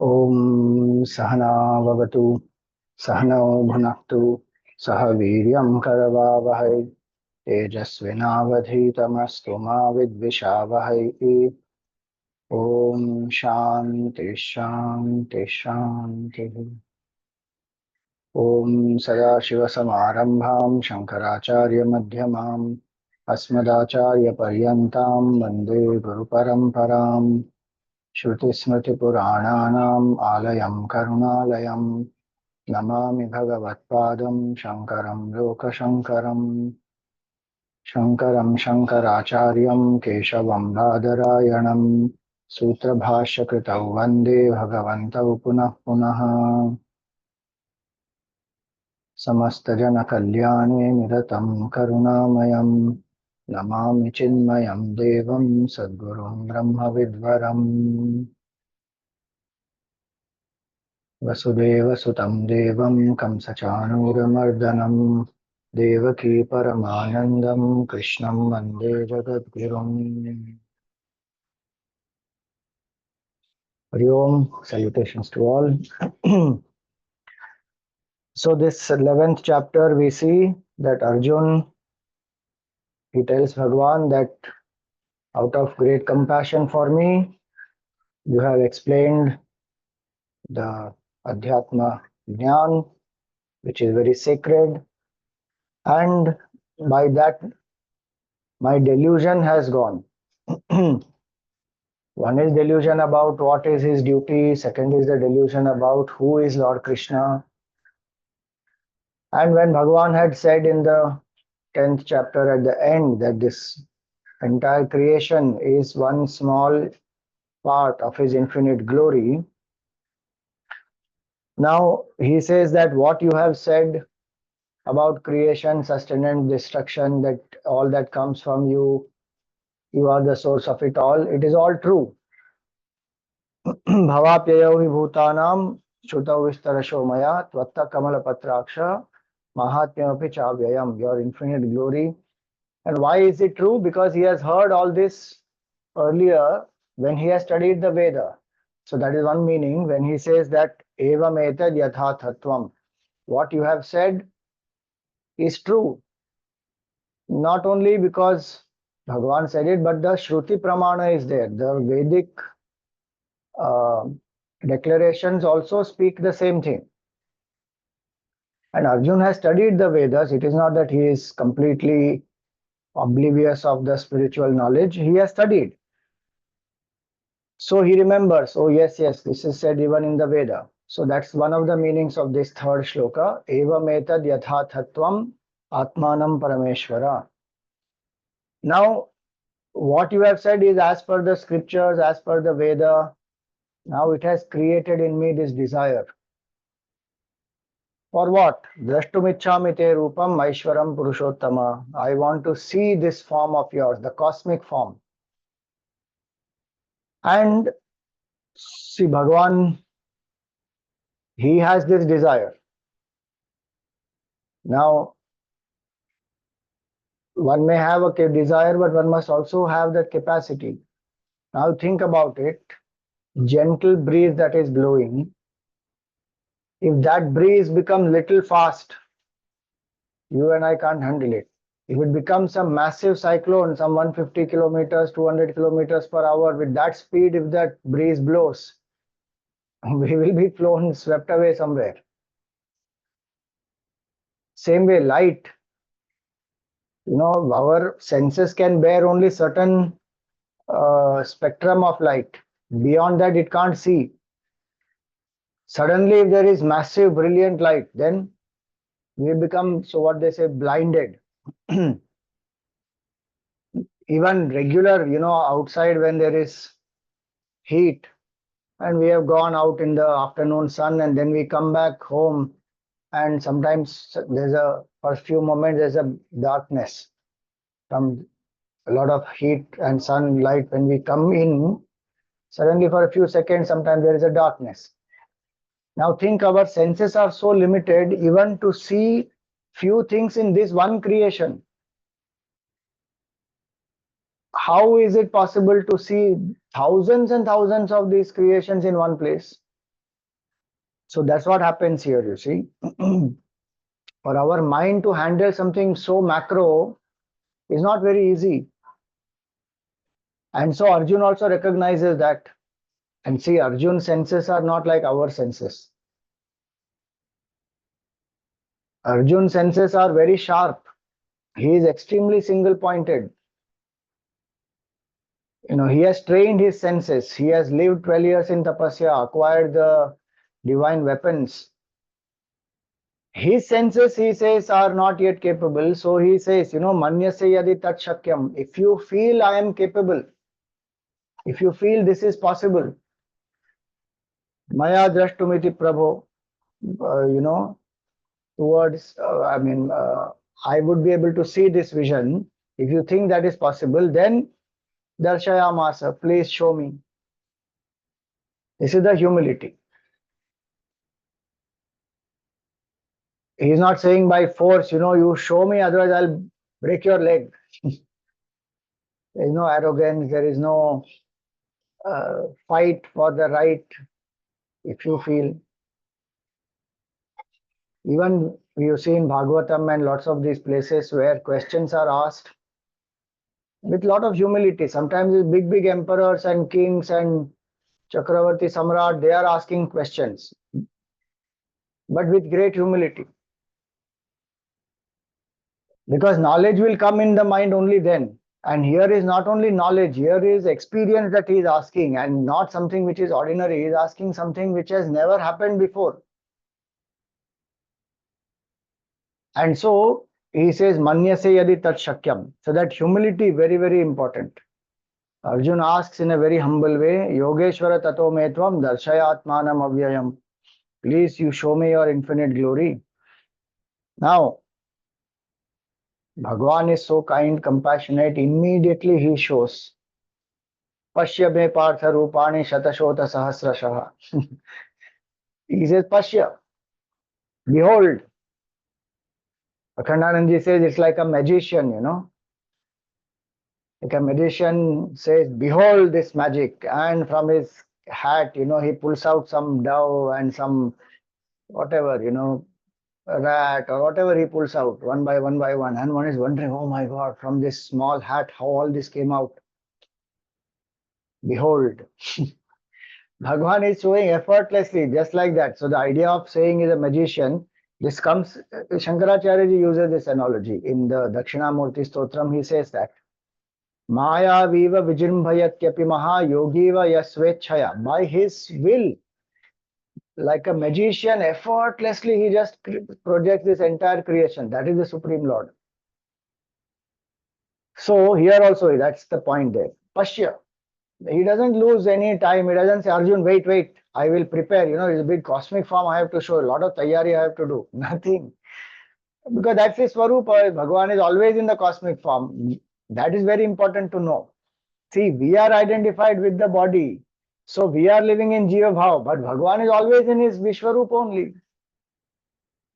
ॐ सहना भवतु सहनौ भुनक्तु सह वीर्यं करवावहै तेजस्विनावधीतमस्तु मा विद्विषावहै। ॐ शान्ति शान्ति शान्तिः। ॐ सदाशिवसमारम्भां शङ्कराचार्यमध्यमाम् अस्मदाचार्यपर्यन्तां वन्दे गुरुपरम्पराम्। श्रुतिस्मृतिपुराणानाम् आलयं करुणालयं नमामि भगवत्पादं शङ्करं लोकशङ्करम्। शङ्करं शङ्कराचार्यं केशवं बादरायणं सूत्रभाष्यकृतौ वन्दे भगवन्तौ पुनः पुनः। समस्तजनकल्याणे निरतं करुणामयं नमामि चिन्मयं देवं सद्गुरुं ब्रह्मविद्वरम्। वसुदेवसुतं देवं कंसचाणूरमर्दनं देवकी परमानन्दं कृष्णं वन्दे जगद्गुरुम्। Hari Om, salutations to all. So this 11th chapter we see that Arjun, he tells Bhagwan that out of great compassion for me, you have explained the Adhyatma Jnana, which is very sacred, and by that my delusion has gone. One is delusion about what is his duty, second is the delusion about who is Lord Krishna. And when Bhagavan had said in the 10th chapter at the end that this entire creation is one small part of his infinite glory, now he says that what you have said about creation, sustenance, destruction, that all that comes from you, you are the source of it all, it is all true. Bhavapyayo hi bhutanam Shutau vistarasho maya tvatta kamala patraksha mahatmyapi chavyayam, your infinite glory. And why is it true? Because he has heard all this earlier when he has studied the Veda. So that is one meaning when he says that evam etad yatha tattvam. What you have said is true. Not only because Bhagavan said it, but the Shruti Pramana is there. The Vedic declarations also speak the same thing. And Arjun has studied the Vedas. It is not that he is completely oblivious of the spiritual knowledge. He has studied. So he remembers, oh yes, this is said even in the Veda. So that's one of the meanings of this third shloka. Evam etad yatha tattvam atmanam parameshvara. Now, what you have said is as per the scriptures, as per the Veda. Now it has created in me this desire. For what? Drashtumichhami te rupam Aishwaram Purushottama. I want to see this form of yours, the cosmic form. And see, Bhagavan, he has this desire. Now, one may have a desire, but one must also have that capacity. Now think about it. Gentle breeze that is blowing, if that breeze becomes little fast, you and I can't handle it. If it becomes a massive cyclone, some 150 kilometers, 200 kilometers per hour, with that speed, if that breeze blows, we will be flown, swept away somewhere. Same way, light. Our senses can bear only certain spectrum of light. Beyond that, it can't see. Suddenly, if there is massive, brilliant light, then we become, so what they say, blinded. Even regular, outside when there is heat and we have gone out in the afternoon sun and then we come back home and sometimes for a few moments, there's a darkness from a lot of heat and sunlight. When we come in, suddenly for a few seconds, sometimes there is a darkness. Now think, our senses are so limited even to see few things in this one creation. How is it possible to see thousands and thousands of these creations in one place? So that's what happens here, you see. For our mind to handle something so macro is not very easy. And so Arjun also recognizes that. And see, Arjun's senses are not like our senses. Arjun's senses are very sharp. He is extremely single pointed. He has trained his senses. He has lived 12 years in tapasya, acquired the divine weapons. His senses, he says, are not yet capable. So he says, manyase yadi tat shakyam. If you feel I am capable, if you feel this is possible, maya drashtumiti prabho, towards, I would be able to see this vision. If you think that is possible, then darshayamasa, please show me. This is the humility. He is not saying by force, you show me, otherwise I'll break your leg. There is no arrogance, there is no fight for the right. If you feel, even you see in Bhagavatam and lots of these places where questions are asked with lot of humility. Sometimes these big emperors and kings and Chakravarti Samrat, they are asking questions, but with great humility. Because knowledge will come in the mind only then. And here is not only knowledge, here is experience that he is asking, and not something which is ordinary. He is asking something which has never happened before. And so he says, Manyase yadi tat shakyam. So that humility, very, very important. Arjun asks in a very humble way, Yogeshwara tato metvam darshayatmanam avyayam. Please, you show me your infinite glory. Now, Bhagwan is so kind, compassionate, immediately he shows. Pashya me partha rupani shatashota sahasrashaha. He says, Pashya, behold. Akhandanandji says it's like a magician, Like a magician says, behold this magic. And from his hat, he pulls out some dove and some whatever, a rat or whatever he pulls out one by one. And one is wondering, oh my God, from this small hat, how all this came out. Behold. Bhagwan is showing effortlessly, just like that. So the idea of saying is a magician, this comes, Shankaracharya ji uses this analogy. In the Dakshinamurti Stotram, he says that, Maya viva vijrimbhayatyapi maha yogiva yasvechaya. By his will, like a magician, effortlessly, he just projects this entire creation. That is the Supreme Lord. So here also, that's the point there. Pashya. He doesn't lose any time. He doesn't say, Arjun, wait, I will prepare. It's a big cosmic form I have to show. A lot of tayyari I have to do. Nothing. Because that's his Swarupa. Bhagavan is always in the cosmic form. That is very important to know. See, we are identified with the body. So we are living in Jiva Bhav. But Bhagavan is always in his Vishwarup only.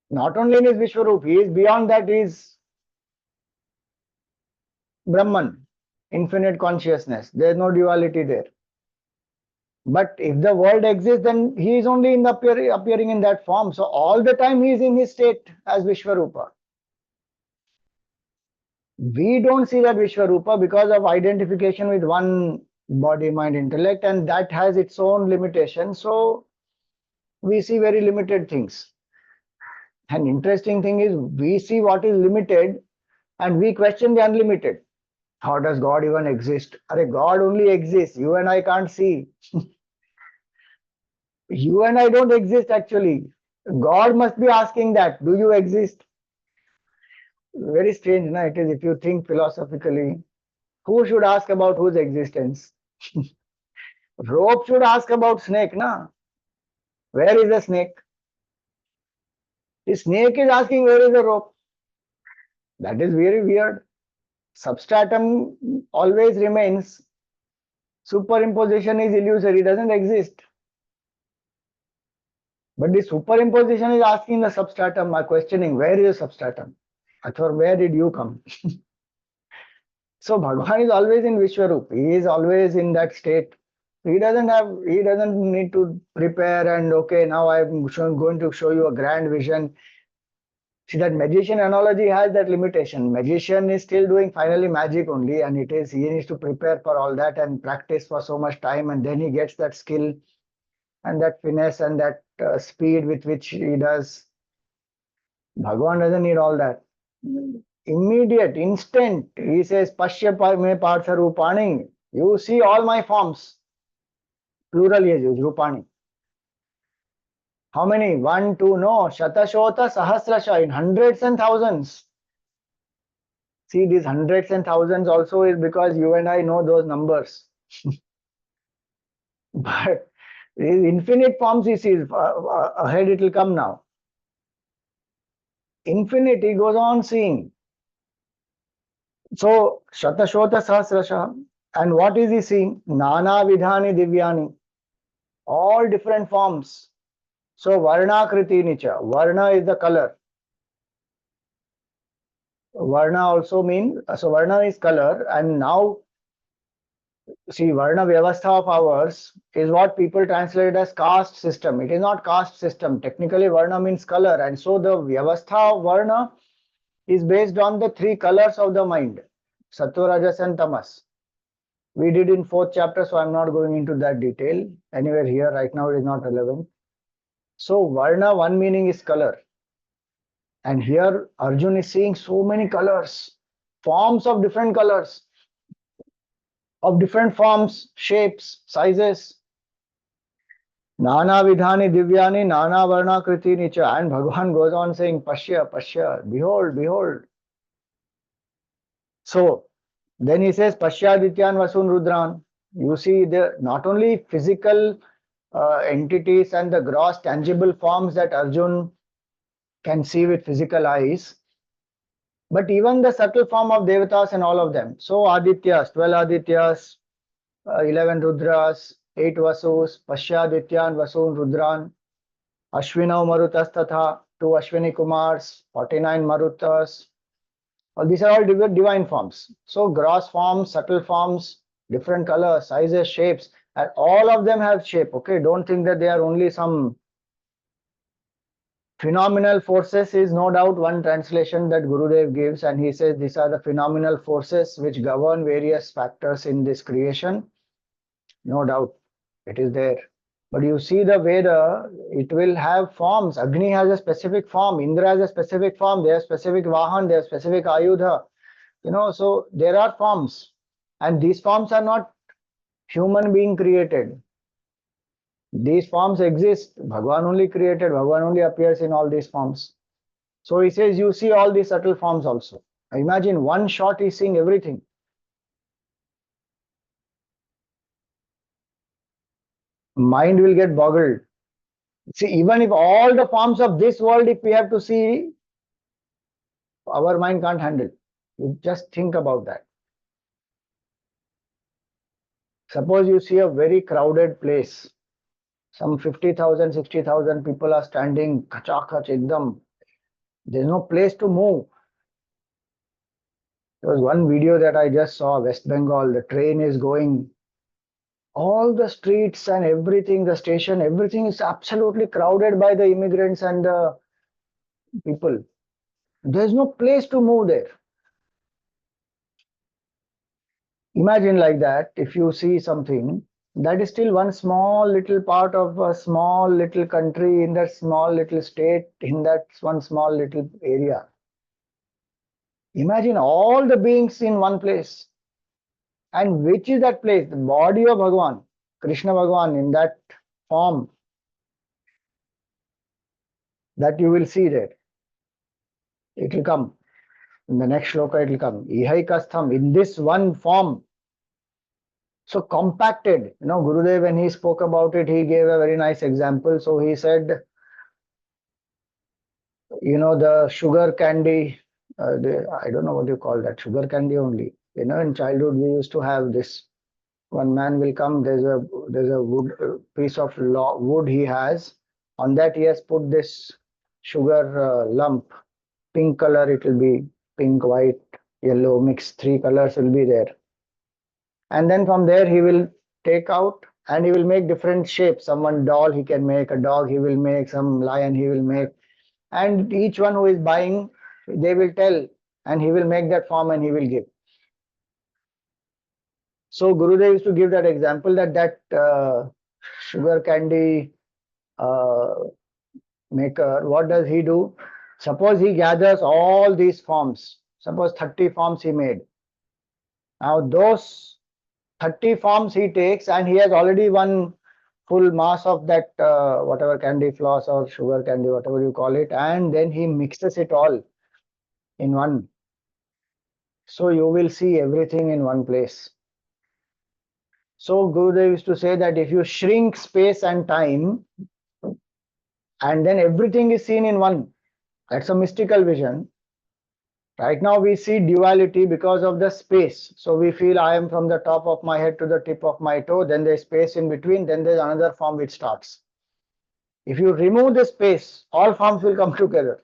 Not only in his Vishwarup, he is beyond that, he is Brahman, infinite consciousness. There is no duality there. But if the world exists, then he is only in the appearing in that form. So all the time he is in his state as Vishwarupa. We don't see that Vishwarupa because of identification with one body, mind, intellect, and that has its own limitation. So we see very limited things. An interesting thing is we see what is limited and we question the unlimited. How does God even exist? God only exists. You and I can't see. You and I don't exist actually. God must be asking that. Do you exist? Very strange, na? It is if you think philosophically. Who should ask about whose existence? Rope should ask about snake, na? Where is the snake? The snake is asking where is the rope? That is very weird. Substratum always remains. Superimposition is illusory, it doesn't exist. But the superimposition is asking the substratum, questioning where is the substratum? Or where did you come? So Bhagavan is always in Vishwarup. He is always in that state. He doesn't need to prepare and okay, now going to show you a grand vision. See, that magician analogy has that limitation. Magician is still doing finally magic only, and he needs to prepare for all that and practice for so much time, and then he gets that skill and that finesse and that speed with which he does. Bhagwan doesn't need all that. Immediate, instant. He says, Pashya me partha rupani. You see all my forms. Plural is used, rupani. How many? One, two, no. Shatashota sahasrasha in hundreds and thousands. See, these hundreds and thousands also is because you and I know those numbers. But these infinite forms he sees, ahead it will come now. Infinite, he goes on seeing. So, Shatashota Sahasrasha. And what is he seeing? Nana Vidhani Divyani. All different forms. So, Varna Kriti Nicha. Varna is the color. Varna also means, so Varna is color. And now, see, Varna Vyavastha of ours is what people translate as caste system. It is not caste system. Technically, Varna means color. And so, the Vyavastha of Varna is based on the three colors of the mind. Sattva, Rajas and Tamas. We did in 4th chapter, so I'm not going into that detail. Anywhere here, right now, it is not relevant. So, Varna, one meaning is color. And here, Arjun is seeing so many colors, forms of different colors, of different forms, shapes, sizes. Nana Vidhani Divyani, Nana Varna Kriti Nicha. And Bhagavan goes on saying, Pashya, Pashya, behold, behold. So, then he says, Pashyadityan Vasun Rudran. You see the not only physical entities and the gross tangible forms that Arjun can see with physical eyes, but even the subtle form of Devatas and all of them. So Adityas, 12 Adityas, 11 Rudras, 8 Vasus, Pashyadityan Vasun Rudran, Ashwinav Marutas Tatha, 2 Ashwini Kumars, 49 Marutas. These are all divine forms. So gross forms, subtle forms, different colors, sizes, shapes, and all of them have shape. Okay, don't think that they are only some phenomenal forces. Is no doubt one translation that Gurudev gives, and he says these are the phenomenal forces which govern various factors in this creation. No doubt, it is there. But you see the Veda, it will have forms. Agni has a specific form, Indra has a specific form, they have specific Vahan, they have specific Ayudha. So there are forms. And these forms are not human being created. These forms exist. Bhagavan only created, Bhagavan only appears in all these forms. So he says, you see all these subtle forms also. Imagine one shot is seeing everything. Mind will get boggled. See, even if all the forms of this world, if we have to see, our mind can't handle. You just think about that. Suppose you see a very crowded place. Some 50,000, 60,000 people are standing, kachakach, ekdam. There's no place to move. There was one video that I just saw, West Bengal, the train is going. All the streets and everything, the station, everything is absolutely crowded by the immigrants and the people. There's no place to move there. Imagine like that, if you see something, that is still one small little part of a small little country in that small little state, in that one small little area. Imagine all the beings in one place. And which is that place? The body of Bhagavan, Krishna Bhagavan in that form that you will see there. It will come. In the next shloka, it will come. Ihaikastham, in this one form. So compacted. Gurudev, when he spoke about it, he gave a very nice example. So he said, the sugar candy, I don't know what you call that, sugar candy only. In childhood, we used to have this. One man will come, there's a wood piece of wood he has. On that, he has put this sugar lump, pink color, it will be pink, white, yellow, mixed, three colors will be there. And then from there, he will take out and he will make different shapes. Someone doll he can make, a dog he will make, some lion he will make, and each one who is buying, they will tell, and he will make that form and he will give. So Gurudev used to give that example that sugar candy uh, maker, what does he do? Suppose he gathers all these forms. Suppose 30 forms he made. Now those 30 forms he takes, and he has already one full mass of that whatever candy floss or sugar candy, whatever you call it, and then he mixes it all in one. So you will see everything in one place. So Gurudev used to say that if you shrink space and time, and then everything is seen in one, that's a mystical vision. Right now we see duality because of the space. So we feel I am from the top of my head to the tip of my toe, then there's space in between, then there's another form which starts. If you remove the space, all forms will come together.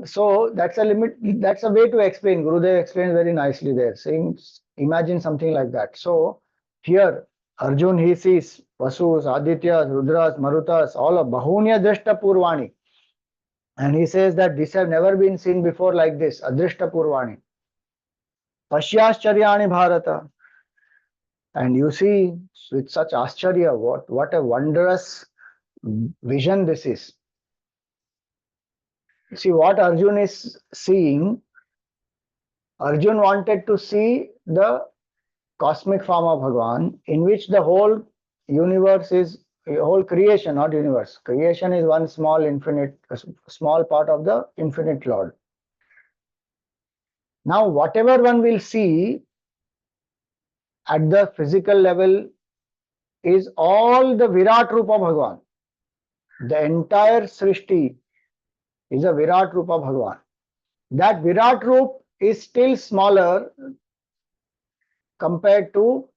So that's a limit, that's a way to explain. Gurudev explains very nicely there, saying imagine something like that. So here Arjun, he sees Vasus, Adityas, Rudras, Marutas, all of Bahunya Drishta Purvani. And he says that this have never been seen before like this, Adrishta Purvani. Pashyascharya Bharata. And you see with such ascharya, what a wondrous vision this is. See what Arjun is seeing. Arjun wanted to see the cosmic form of Bhagavan, in which the whole universe is, whole creation, not universe. Creation is one small infinite, small part of the infinite Lord. Now, whatever one will see at the physical level is all the Virat Rupa Bhagavan. The entire Srishti is a Virat Rupa Bhagavan. That Virat Rup is still smaller compared to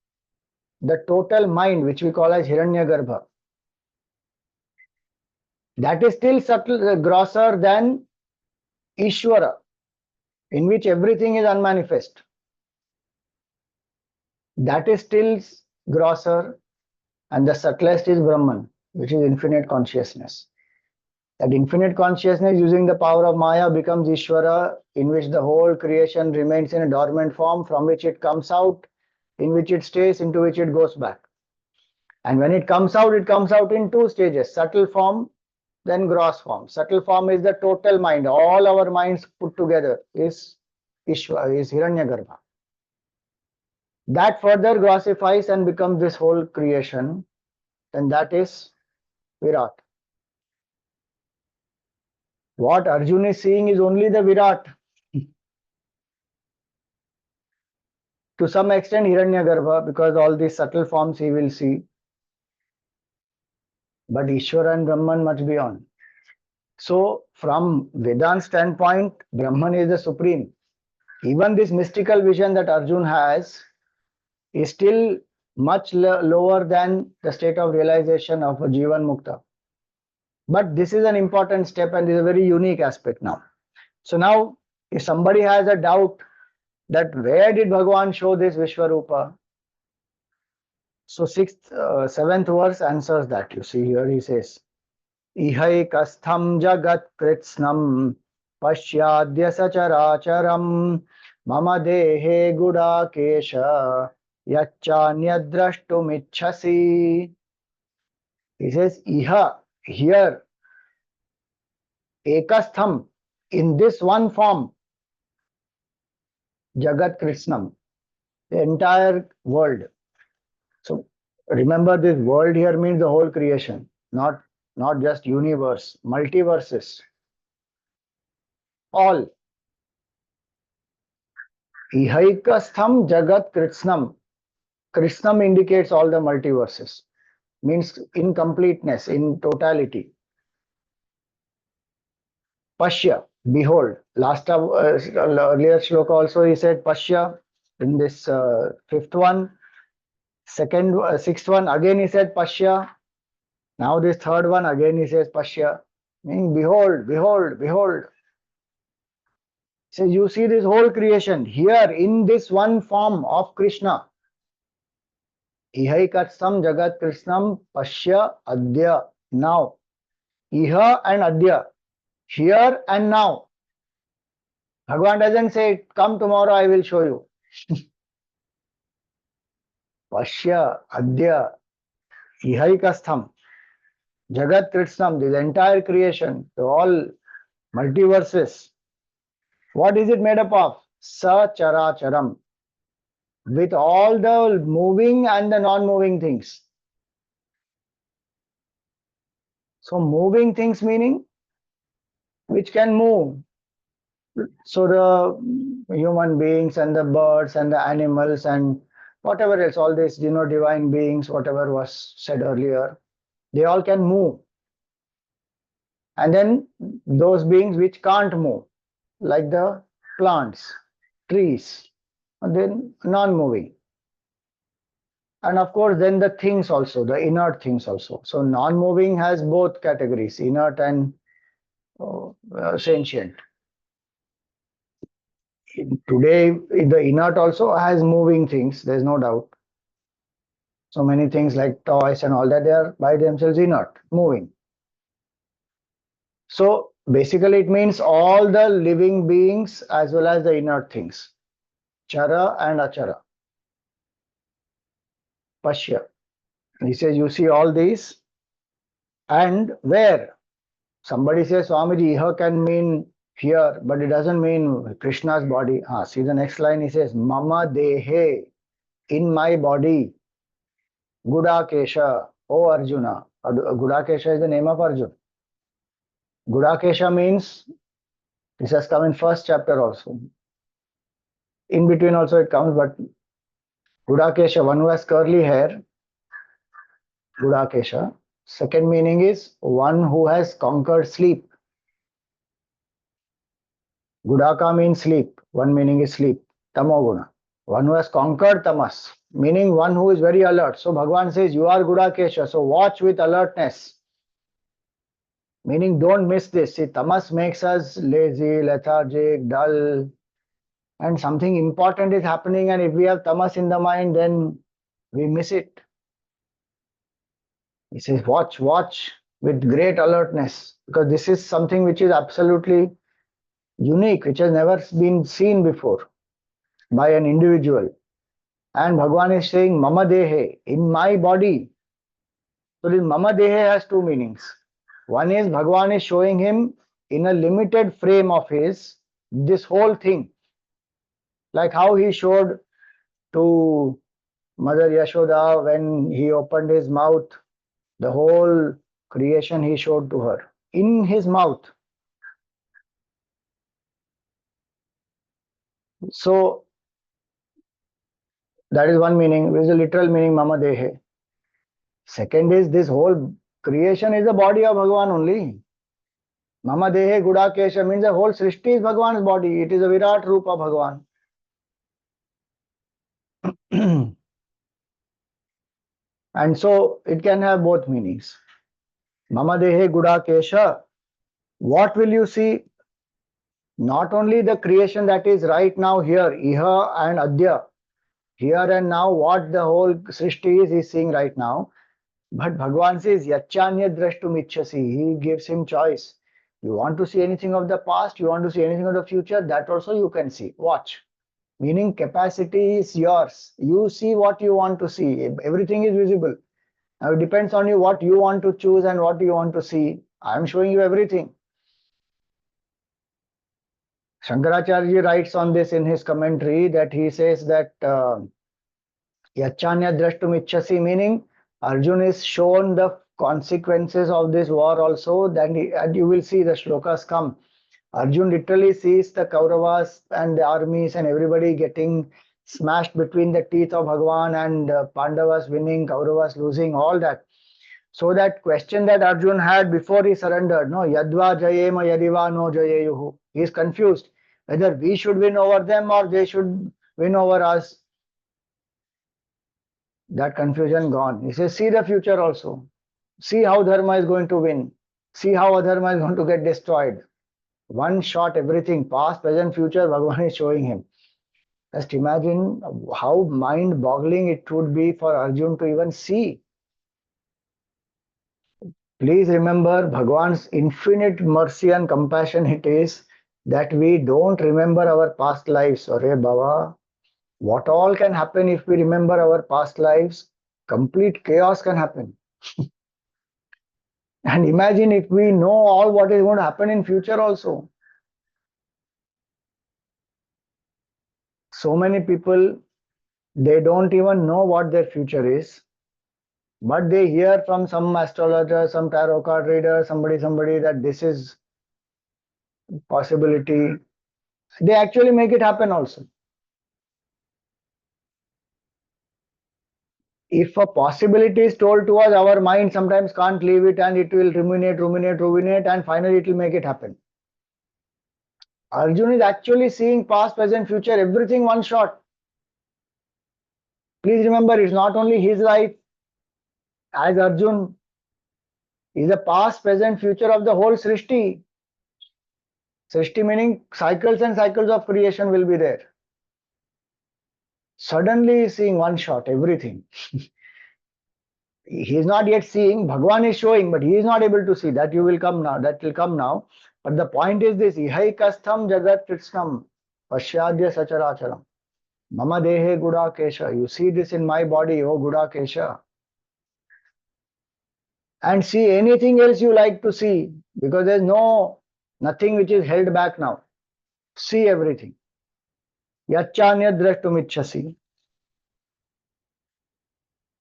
the total mind, which we call as Hiranyagarbha. That is still subtle, grosser than Ishvara, in which everything is unmanifest. That is still grosser, and the subtlest is Brahman, which is infinite consciousness. That infinite consciousness, using the power of Maya, becomes Ishvara, in which the whole creation remains in a dormant form, from which it comes out, in which it stays, into which it goes back. And when it comes out in two stages: subtle form, then gross form. Subtle form is the total mind. All our minds put together is Ishvara, is Hiranyagarbha. That further grossifies and becomes this whole creation, then that is Virat. What Arjun is seeing is only the Virat. To some extent Hiranyagarbha, because all these subtle forms he will see. But Ishvara and Brahman much beyond. So from Vedanta standpoint, Brahman is the supreme. Even this mystical vision that Arjun has is still much lower than the state of realization of a Jivan Mukta. But this is an important step and is a very unique aspect now. So now, if somebody has a doubt that where did Bhagavan show this Vishwarupa? So seventh verse answers that. You see here he says, Ihaikastham jagat kritsnam pashyadya sacharacharam mama dehe gudakesha yachanyadrashtumicchasi. He says, Iha, here, ekastham, in this one form, jagat krishnam, the entire world. So remember, this world here means the whole creation, not just universe, multiverses. All. Ihaikastham jagat krishnam. Krishnam indicates all the multiverses, means incompleteness, in totality. Pashya, behold. Last earlier shloka also he said Pashya. In this fifth one, sixth one again he said Pashya. Now this third one again he says Pashya, meaning behold, behold, behold. So you see this whole creation here in this one form of Krishna. Ihaikatsam Jagat Krishnam Pashya Adya. Now. Iha and Adya. Here and now. Bhagavan doesn't say, come tomorrow, I will show you. Pashya Adya. Ihaikastham. Jagat Krishnam. This entire creation. All multiverses. What is it made up of? Sacharacharam. With all the moving and the non-moving things. So moving things meaning which can move. So the human beings and the birds and the animals and whatever else, all these divine beings, whatever was said earlier, they all can move. And then those beings which can't move, like the plants, trees, and then non-moving. And of course, then the things also, the inert things also. So non-moving has both categories, inert and sentient. Today, the inert also has moving things, there's no doubt. So many things like toys and all that, they are by themselves inert, moving. So basically, it means all the living beings as well as the inert things, chara and achara. Pashya. He says, you see all these, and where? Somebody says, Swamiji, iha can mean here, but it doesn't mean Krishna's body. See the next line, he says, Mama dehe, in my body, Gudakesha, O Arjuna. Gudakesha is the name of Arjuna. Gudakesha means, this has come in first chapter also. In between also it comes, but Gudakesha, one who has curly hair, Gudakesha. Second meaning is one who has conquered sleep. Gudaka means sleep. One meaning is sleep. Tamoguna. One who has conquered tamas, meaning one who is very alert. So Bhagavan says, you are Gudakesha, so watch with alertness. Meaning don't miss this. See, tamas makes us lazy, lethargic, dull, and something important is happening, and if we have tamas in the mind, then we miss it. He says, watch with great alertness, because this is something which is absolutely unique, which has never been seen before by an individual. And Bhagavan is saying, Mama Dehe, in my body. So this Mama Dehe has two meanings. One is Bhagavan is showing him in a limited frame of his, this whole thing. Like how he showed to Mother Yashoda when he opened his mouth, the whole creation he showed to her in his mouth. So that is one meaning, which is a literal meaning, Mama Dehe. Second is this whole creation is the body of Bhagavan only. Mama Dehe Gudakesha means the whole Srishti is Bhagavan's body. It is a Virat Rupa Bhagavan. And so it can have both meanings. Mama Dehe Gudakesha. What will you see? Not only the creation that is right now here, Iha and Adya, here and now, what the whole Srishti is, he's seeing right now. But Bhagavan says, Yachanya drashtum ichchasi. He gives him choice. You want to see anything of the past, you want to see anything of the future, that also you can see. Watch. Meaning capacity is yours. You see what you want to see. Everything is visible. Now it depends on you what you want to choose and what you want to see. I am showing you everything. Shankaracharya writes on this in his commentary that he says that Yachanya drashtum ichchasi, meaning Arjun is shown the consequences of this war also, then and you will see the shlokas come. Arjun literally sees the Kauravas and the armies and everybody getting smashed between the teeth of Bhagavan, and Pandavas winning, Kauravas losing, all that. So that question that Arjun had before he surrendered, no, Yadva Jayema Yadiva no Jayeyuhu. He is confused whether we should win over them or they should win over us. That confusion gone. He says, see the future also. See how Dharma is going to win. See how Adharma is going to get destroyed. One shot, everything, past, present, future, Bhagavan is showing him. Just imagine how mind-boggling it would be for Arjun to even see. Please remember Bhagwan's infinite mercy and compassion it is that we don't remember our past lives. Arey Baba, what all can happen if we remember our past lives? Complete chaos can happen. And imagine if we know all what is going to happen in future also. So many people, they don't even know what their future is, but they hear from some astrologer, some tarot card reader, somebody that this is possibility. They actually make it happen also. If a possibility is told to us, our mind sometimes can't leave it and it will ruminate, and finally it will make it happen. Arjun is actually seeing past, present, future, everything one shot. Please remember, it's not only his life. As Arjun is the past, present, future of the whole Srishti. Srishti meaning cycles and cycles of creation will be there. Suddenly he's seeing one shot, everything. He is not yet seeing, Bhagwan is showing, but he is not able to see. That you will come now, that will come now. But the point is this, ihaikastham jagat kritsnam pashyadya sacharacharam. Mama dehe gudakesha. You see this in my body, oh gudakesha. And see anything else you like to see, because there's nothing which is held back now. See everything. Yachanya drashtumichhasi.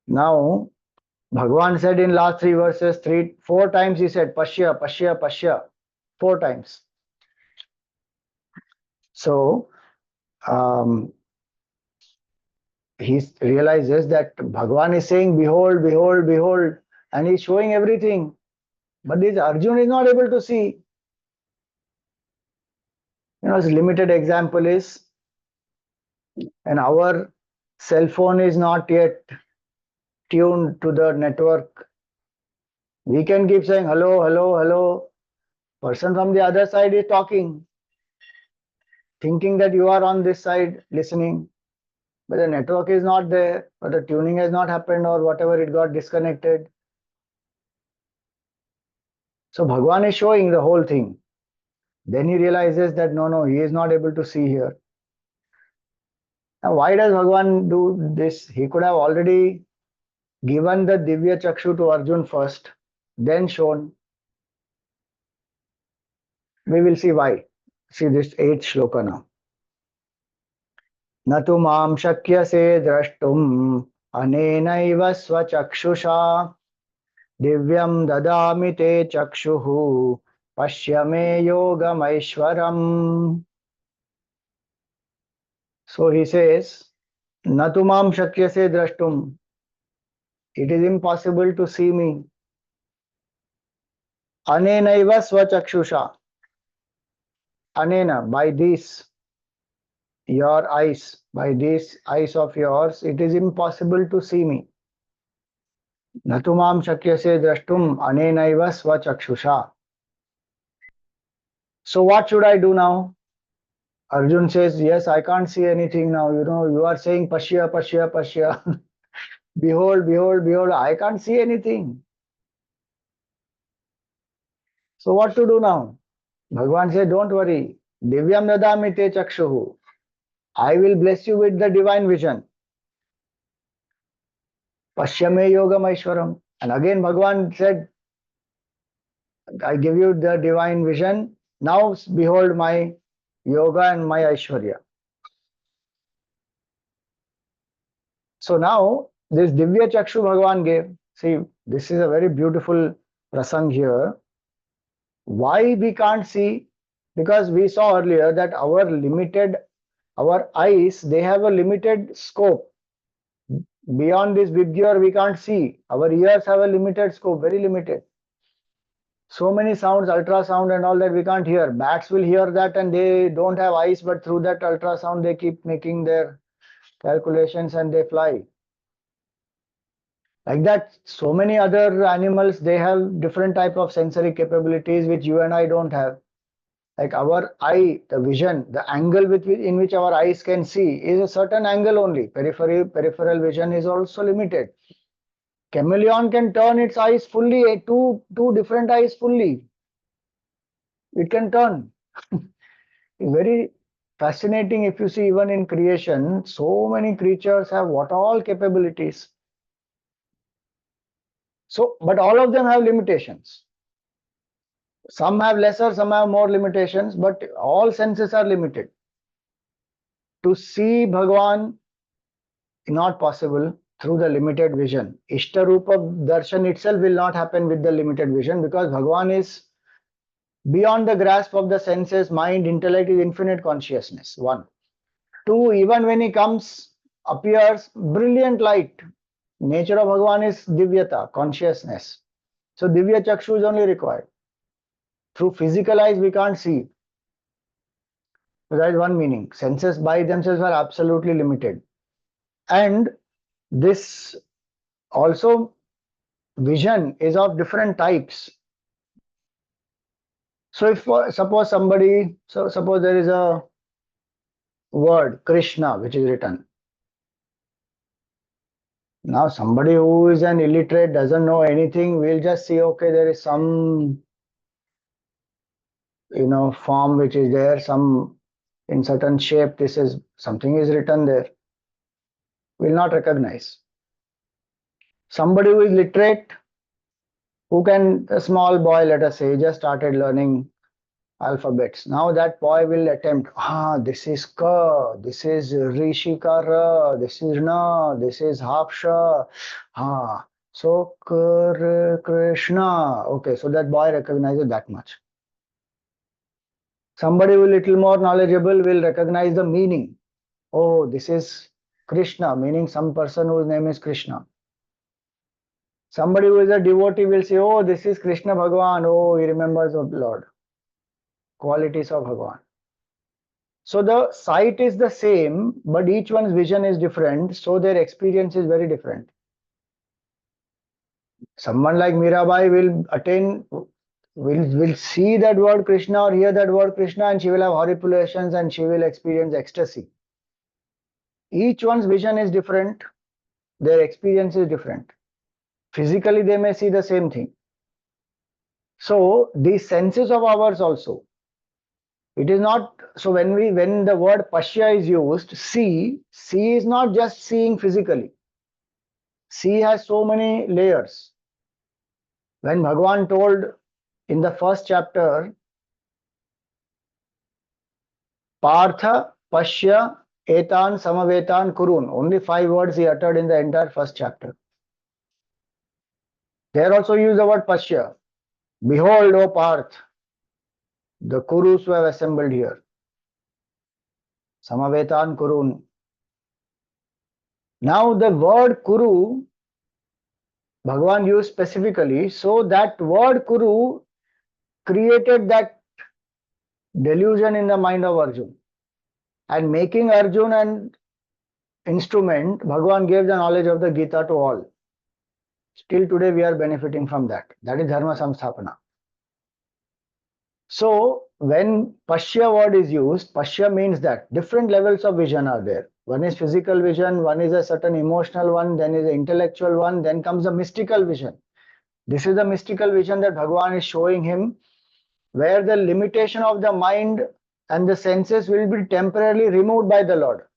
Now, Bhagwan said in last three verses, four times he said, Pashya, Pashya, Pashya. Four times. So, um, he realizes that Bhagwan is saying, Behold, behold, behold, and he's showing everything. But this Arjun is not able to see. His limited example is, and our cell phone is not yet tuned to the network. We can keep saying hello, hello, hello. Person from the other side is talking, thinking that you are on this side listening, but the network is not there, or the tuning has not happened, or whatever, it got disconnected. So Bhagwan is showing the whole thing. Then he realizes that no, he is not able to see here. Now, why does Bhagwan do this? He could have already given the Divya Chakshu to Arjun first, then shown. We will see why. See this 8th shloka now. न तु मां शक्यसे द्रष्टुम् अनेनैव स्वचक्षुषा दिव्यं ददामि ते चक्षुः पश्य मे योगमैश्वरम्. So he says, न तु मां शक्यसे द्रष्टुम्. It is impossible to see me. अनेनैव स्वचक्षुषा. Anena, by this, your eyes, by these eyes of yours, it is impossible to see me. न तु मां शक्यसे द्रष्टुम् अनेनैव स्वचक्षुषा. So what should I do now? Arjun says, yes, I can't see anything now. You are saying Pashya, Pashya, Pashya. Behold, behold, behold, I can't see anything. So what to do now? Bhagwan said, don't worry. Divyam dadami te chakshuhu. I will bless you with the divine vision. Pashyame yogam aishwaram. And again Bhagwan said, I give you the divine vision. Now behold my yoga and my aishwarya. So now this Divya Chakshu Bhagwan gave. See, this is a very beautiful prasang here. Why we can't see? Because we saw earlier that our eyes, they have a limited scope. Beyond this Vidyar, we can't see. Our ears have a limited scope, very limited. So many sounds, ultrasound and all that we can't hear. Bats will hear that and they don't have eyes, but through that ultrasound they keep making their calculations and they fly. Like that, so many other animals, they have different type of sensory capabilities which you and I don't have. Like our eye, the vision, the angle in which our eyes can see is a certain angle only. Peripheral vision is also limited. Chameleon can turn its eyes fully, two different eyes fully. It can turn. It's very fascinating if you see even in creation, so many creatures have what all capabilities. So, but all of them have limitations. Some have lesser, some have more limitations, but all senses are limited. To see Bhagwan not possible through the limited vision. Ishtarupa darshan itself will not happen with the limited vision because Bhagwan is beyond the grasp of the senses, mind, intellect is infinite consciousness. One. Two, even when he comes, appears brilliant light. Nature of Bhagwan is divyata, consciousness. So divya chakshu is only required. Through physical eyes we can't see. So that is one meaning. Senses by themselves are absolutely limited. And this also vision is of different types. So if suppose suppose there is a word Krishna which is written. Now somebody who is an illiterate doesn't know anything will just see okay there is some form which is there, some in certain shape, this is something is written there, will not recognize. Somebody who is literate, who can, a small boy let us say just started learning alphabets. Now that boy will attempt, this is ka, this is rishikara, this is na, this is hapsha, so Krishna. Okay, so that boy recognizes that much. Somebody who is little more knowledgeable will recognize the meaning. Oh, this is Krishna, meaning some person whose name is Krishna. Somebody who is a devotee will say, oh, this is Krishna Bhagavan. Oh, he remembers the Lord. Qualities of Bhagavan. So the sight is the same, but each one's vision is different, so their experience is very different. Someone like Mirabai will see that word Krishna or hear that word Krishna and she will have horripilations and she will experience ecstasy. Each one's vision is different, their experience is different. Physically, they may see the same thing. So these senses of ours also, it is not so when the word Pashya is used, see is not just seeing physically. See has so many layers. When Bhagavan told in the first chapter, Partha Pashya Etan Samavetan Kurun, only 5 words he uttered in the entire first chapter. There also use the word Pashya. Behold, O Parth, the Kurus who have assembled here. Samavetan Kurun. Now the word Kuru, Bhagavan used specifically, so that word Kuru created that delusion in the mind of Arjun. And making Arjun an instrument, Bhagavan gave the knowledge of the Gita to all. Still today we are benefiting from that. That is Dharma Samsthapana. So when Pashya word is used, Pashya means that different levels of vision are there. One is physical vision, one is a certain emotional one, then is an intellectual one, then comes a mystical vision. This is the mystical vision that Bhagavan is showing him, where the limitation of the mind and the senses will be temporarily removed by the Lord.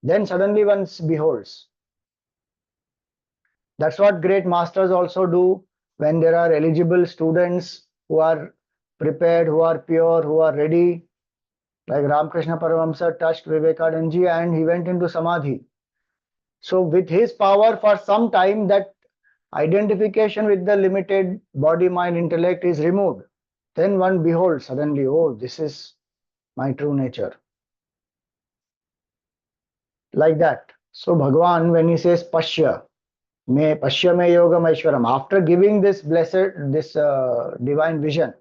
Then suddenly one beholds. That's what great masters also do when there are eligible students who are prepared, who are pure, who are ready. Like Ramakrishna Paramahamsa touched Vivekananda and he went into Samadhi. So with his power for some time that identification with the limited body, mind, intellect is removed. Then one beholds suddenly, oh, this is my true nature. Like that. So Bhagavan, when he says Pashya me yoga maishwaram, after giving this divine vision,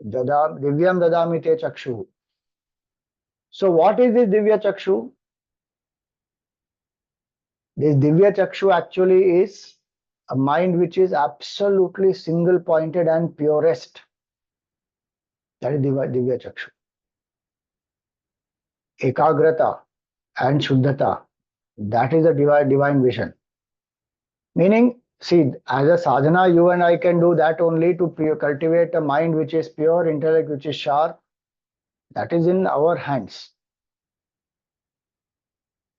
divyam dadami te chakshu. So what is this divya chakshu? This divya chakshu actually is a mind which is absolutely single pointed and purest. That is Divya Chakshu. Ekagrata and Shuddhata, that is a divine vision. Meaning, see, as a sadhana, you and I can do that only to cultivate a mind which is pure, intellect which is sharp. That is in our hands.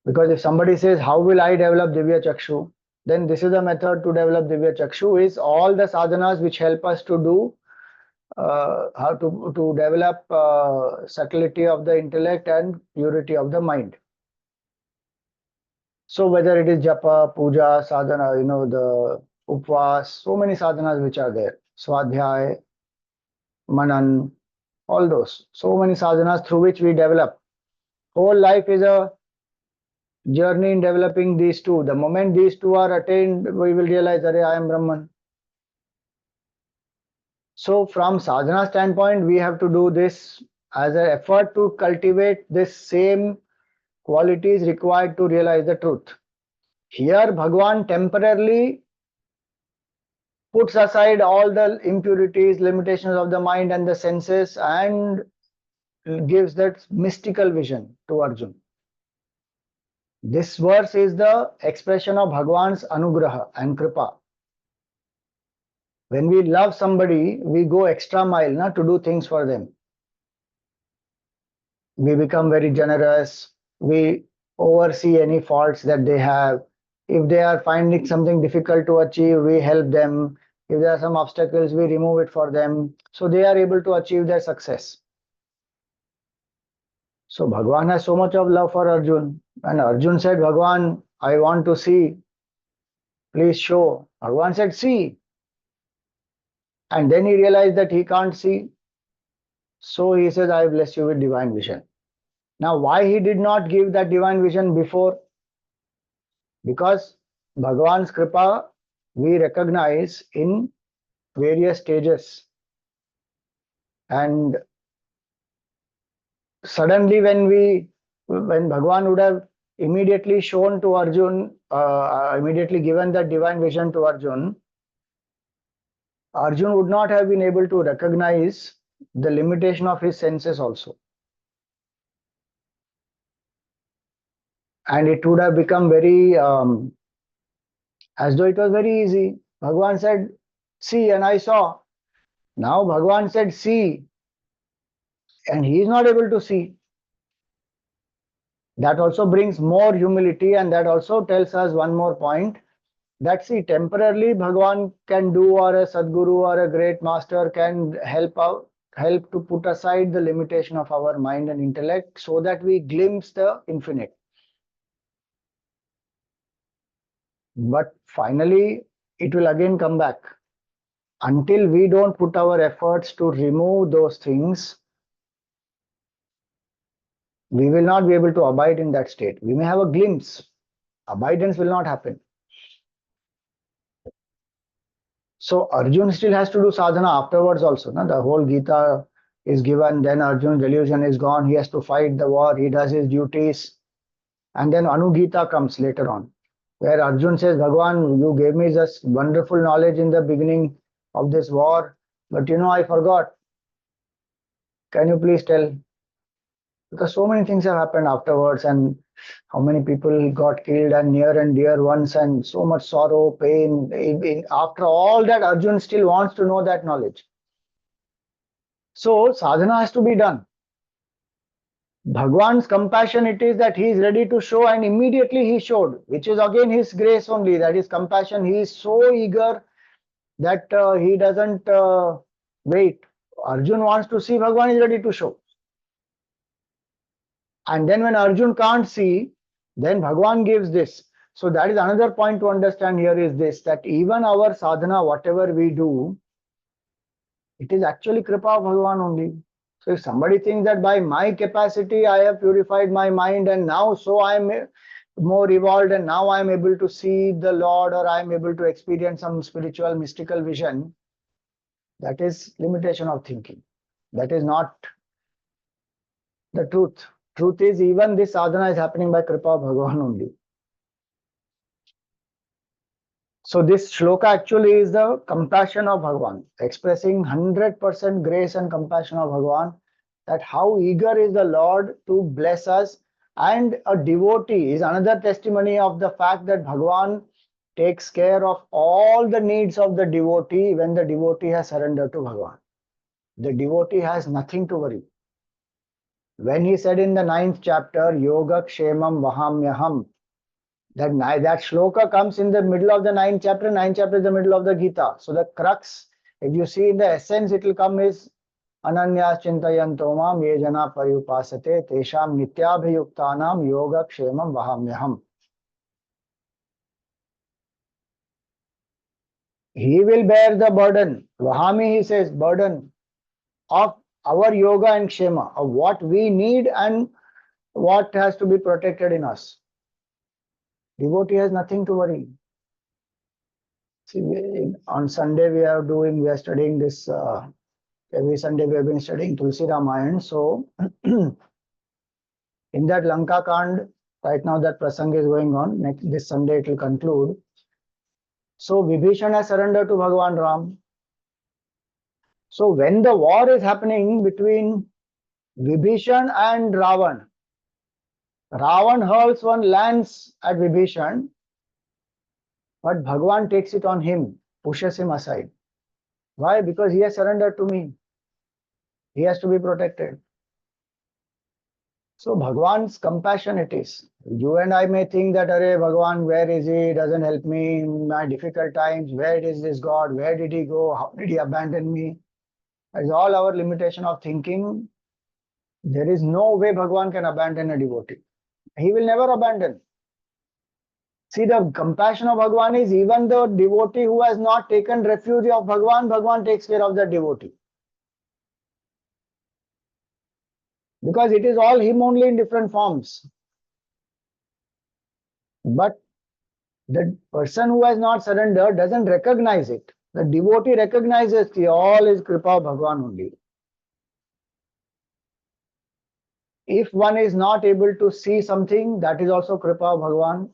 Because if somebody says, how will I develop Divya Chakshu? Then this is a method to develop Divya Chakshu is all the sadhanas which help us to do how to develop subtlety of the intellect and purity of the mind. So whether it is japa, puja, sadhana, the upvas, so many sadhanas which are there, swadhyay, manan, all those, so many sadhanas through which we develop. Whole life is a journey in developing these two. The moment these two are attained, we will realize that I am Brahman. So from sadhana standpoint, we have to do this as an effort to cultivate this same qualities required to realize the truth. Here, Bhagwan temporarily puts aside all the impurities, limitations of the mind and the senses and gives that mystical vision to Arjun. This verse is the expression of Bhagwan's anugraha and kripa. When we love somebody, we go extra mile to do things for them. We become very generous. We oversee any faults that they have. If they are finding something difficult to achieve, we help them. If there are some obstacles, we remove it for them. So they are able to achieve their success. So Bhagwan has so much of love for Arjun. And Arjun said, Bhagwan, I want to see. Please show. Bhagwan said, see. And then he realized that he can't see. So he says, I bless you with divine vision. Now, why he did not give that divine vision before? Because Bhagwan's kripa we recognize in various stages. And suddenly when Bhagwan would have immediately shown to Arjun, immediately given that divine vision to Arjun, Arjun would not have been able to recognize the limitation of his senses also. And it would have become very, as though it was very easy. Bhagwan said, see, and I saw. Now Bhagwan said, see, and he is not able to see. That also brings more humility, and that also tells us one more point that see, temporarily Bhagwan can do, or a Sadguru or a great master can help to put aside the limitation of our mind and intellect so that we glimpse the infinite. But finally, it will again come back. Until we don't put our efforts to remove those things, we will not be able to abide in that state. We may have a glimpse. Abidance will not happen. So Arjun still has to do sadhana afterwards also. No? The whole Gita is given, then Arjun's delusion is gone. He has to fight the war. He does his duties. And then Anugita comes later on, where Arjun says, Bhagwan, you gave me this wonderful knowledge in the beginning of this war, but I forgot. Can you please tell? Because so many things have happened afterwards, and how many people got killed and near and dear ones, and so much sorrow, pain. After all that, Arjun still wants to know that knowledge. So sadhana has to be done. Bhagwan's compassion it is that he is ready to show, and immediately he showed, which is again his grace only, that is compassion. He is so eager that he doesn't wait. Arjun wants to see, Bhagwan is ready to show. And then when Arjun can't see, then Bhagwan gives this. So that is another point to understand here is this, that even our sadhana, whatever we do, it is actually kripa of Bhagwan only. So if somebody thinks that by my capacity I have purified my mind and now so I am more evolved and now I am able to see the Lord or I am able to experience some spiritual mystical vision, that is limitation of thinking. That is not the truth. Truth is even this sadhana is happening by kripa of Bhagwan only. So this shloka actually is the compassion of Bhagavan, expressing 100% grace and compassion of Bhagavan, that how eager is the Lord to bless us. And a devotee is another testimony of the fact that Bhagavan takes care of all the needs of the devotee when the devotee has surrendered to Bhagavan. The devotee has nothing to worry. When he said in the 9th chapter, Yoga Kshemam Vahamyaham, that shloka comes in the middle of the 9th chapter. 9th chapter is the middle of the Gita. So the crux, if you see in the essence, it will come is Ananya Chintayanto Mam Ye Jana Pariyupasate Tesham Nityabhiyuktanam Yoga Kshemam Vahamyaham. He will bear the burden. Vahami, he says, burden of our yoga and kshema, of what we need and what has to be protected in us. Devotee has nothing to worry. See, on Sunday we are studying this. Every Sunday we have been studying Tulsi Ramayan. So in that Lanka Kand, right now that prasang is going on. This Sunday it will conclude. So Vibhishan has surrendered to Bhagavan Ram. So when the war is happening between Vibhishan and Ravan, Ravan hurls one lance at Vibhishan, but Bhagavan takes it on him, pushes him aside. Why? Because he has surrendered to me. He has to be protected. So Bhagavan's compassion it is. You and I may think that, Arey Bhagavan, where is he? Doesn't help me in my difficult times. Where is this God? Where did he go? How did he abandon me? It's all our limitation of thinking. There is no way Bhagavan can abandon a devotee. He will never abandon. See, the compassion of Bhagavan is even the devotee who has not taken refuge of Bhagavan, Bhagavan takes care of the devotee. Because it is all him only in different forms. But the person who has not surrendered doesn't recognize it. The devotee recognizes the all is Kripa of Bhagavan only. If one is not able to see something, that is also Kripa of Bhagavan.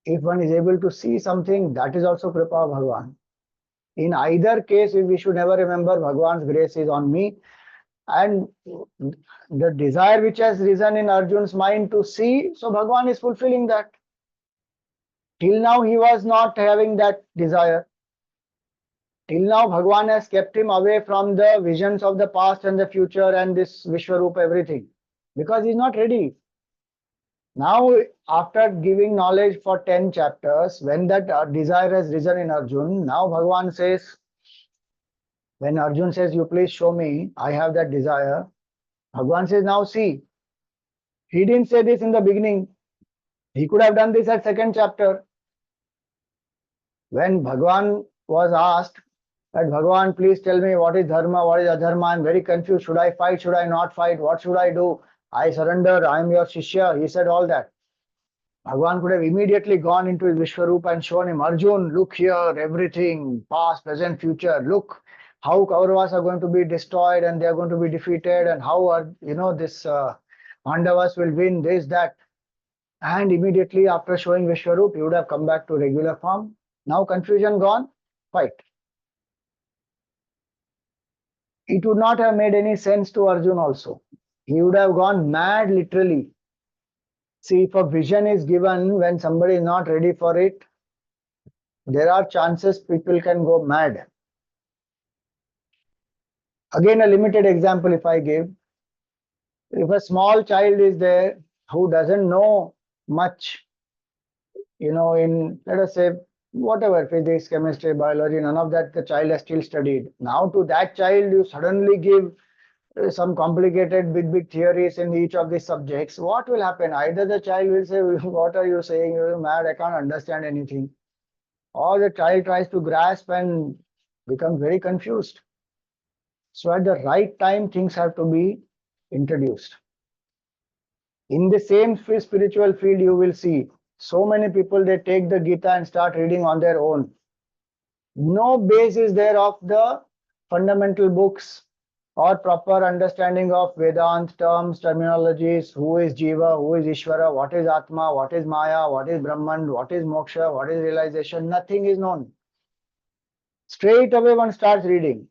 If one is able to see something, that is also Kripa of Bhagavan. In either case, we should never remember Bhagavan's grace is on me. And the desire which has risen in Arjun's mind to see, so Bhagavan is fulfilling that. Till now, he was not having that desire. Till now, Bhagavan has kept him away from the visions of the past and the future and this Vishwarup, everything. Because he's not ready. Now, after giving knowledge for 10 chapters, when that desire has risen in Arjun, now Bhagavan says, when Arjun says, you please show me, I have that desire. Bhagavan says, now see. He didn't say this in the beginning. He could have done this at 2nd chapter. When Bhagavan was asked that Bhagavan, please tell me what is dharma, what is adharma, I'm very confused. Should I fight? Should I not fight? What should I do? I surrender. I am your Shishya. He said all that. Bhagavan could have immediately gone into his Vishwarupa and shown him, Arjun, look here, everything, past, present, future. Look how Kauravas are going to be destroyed and they are going to be defeated, and how this Pandavas will win, this, that. And immediately after showing Vishwarup, he would have come back to regular form. Now confusion gone, fight. It would not have made any sense to Arjun also. He would have gone mad literally. See, if a vision is given when somebody is not ready for it, there are chances people can go mad. Again, a limited example if I give. If a small child is there who doesn't know much, in, let us say, whatever, physics, chemistry, biology, none of that the child has still studied. Now to that child, you suddenly give some complicated big theories in each of these subjects. What will happen? Either the child will say, what are you saying? You're mad, I can't understand anything. Or the child tries to grasp and becomes very confused. So at the right time, things have to be introduced. In the same spiritual field, you will see so many people, they take the Gita and start reading on their own. No base is there of the fundamental books or proper understanding of Vedant terms, terminologies, who is Jiva, who is Ishvara, what is Atma, what is Maya, what is Brahman, what is Moksha, what is realization, nothing is known. Straight away one starts reading.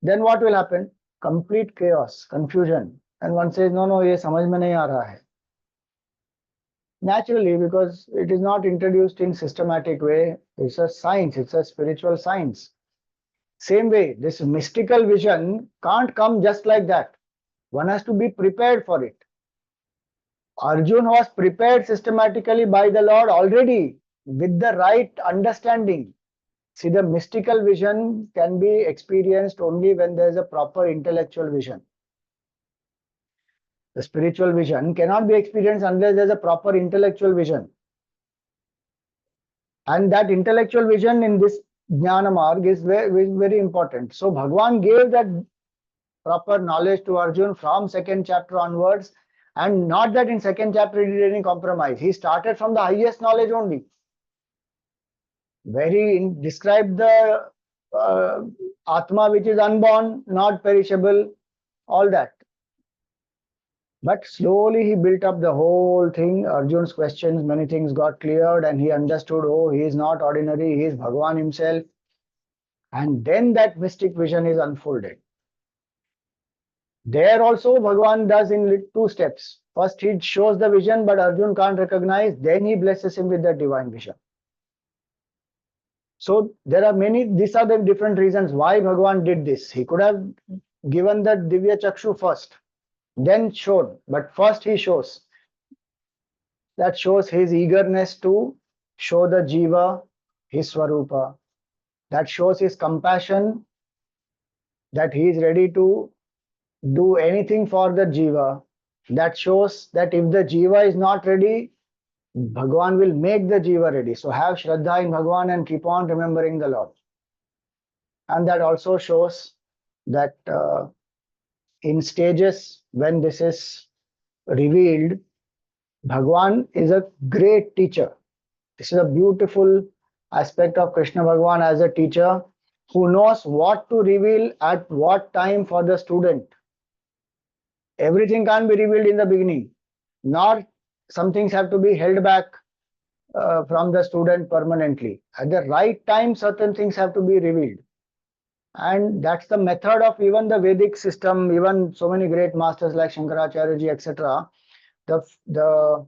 Then what will happen? Complete chaos, confusion. And one says, no, ye samajh mein nahi aa raha hai. Naturally, because it is not introduced in systematic way. It's a science, it's a spiritual science. Same way, this mystical vision can't come just like that. One has to be prepared for it. Arjun was prepared systematically by the Lord already with the right understanding. See, the mystical vision can be experienced only when there is a proper intellectual vision. The spiritual vision cannot be experienced unless there is a proper intellectual vision. And that intellectual vision in this Jnana Marg is very, very important. So Bhagwan gave that proper knowledge to Arjun from second chapter onwards, and not that in second chapter he did any compromise. He started from the highest knowledge only, where he described the Atma which is unborn, not perishable, all that. But slowly he built up the whole thing. Arjun's questions, many things got cleared, and he understood, oh, he is not ordinary, he is Bhagwan himself. And then that mystic vision is unfolded. There also Bhagwan does in two steps. First he shows the vision, but Arjun can't recognize, then he blesses him with the divine vision. So there are many, these are the different reasons why Bhagwan did this. He could have given the Divya Chakshu first, then showed, but first he shows. That shows his eagerness to show the Jiva, his Swarupa. That shows his compassion, that he is ready to do anything for the Jiva. That shows that if the Jiva is not ready, Bhagwan will make the Jiva ready. So have Shraddha in Bhagwan and keep on remembering the Lord. And that also shows that in stages when this is revealed, Bhagwan is a great teacher. This is a beautiful aspect of Krishna Bhagwan as a teacher who knows what to reveal at what time for the student. Everything can't be revealed in the beginning, nor some things have to be held back from the student permanently. At the right time, certain things have to be revealed. And that's the method of even the Vedic system, even so many great masters like Shankaracharya ji, etc. The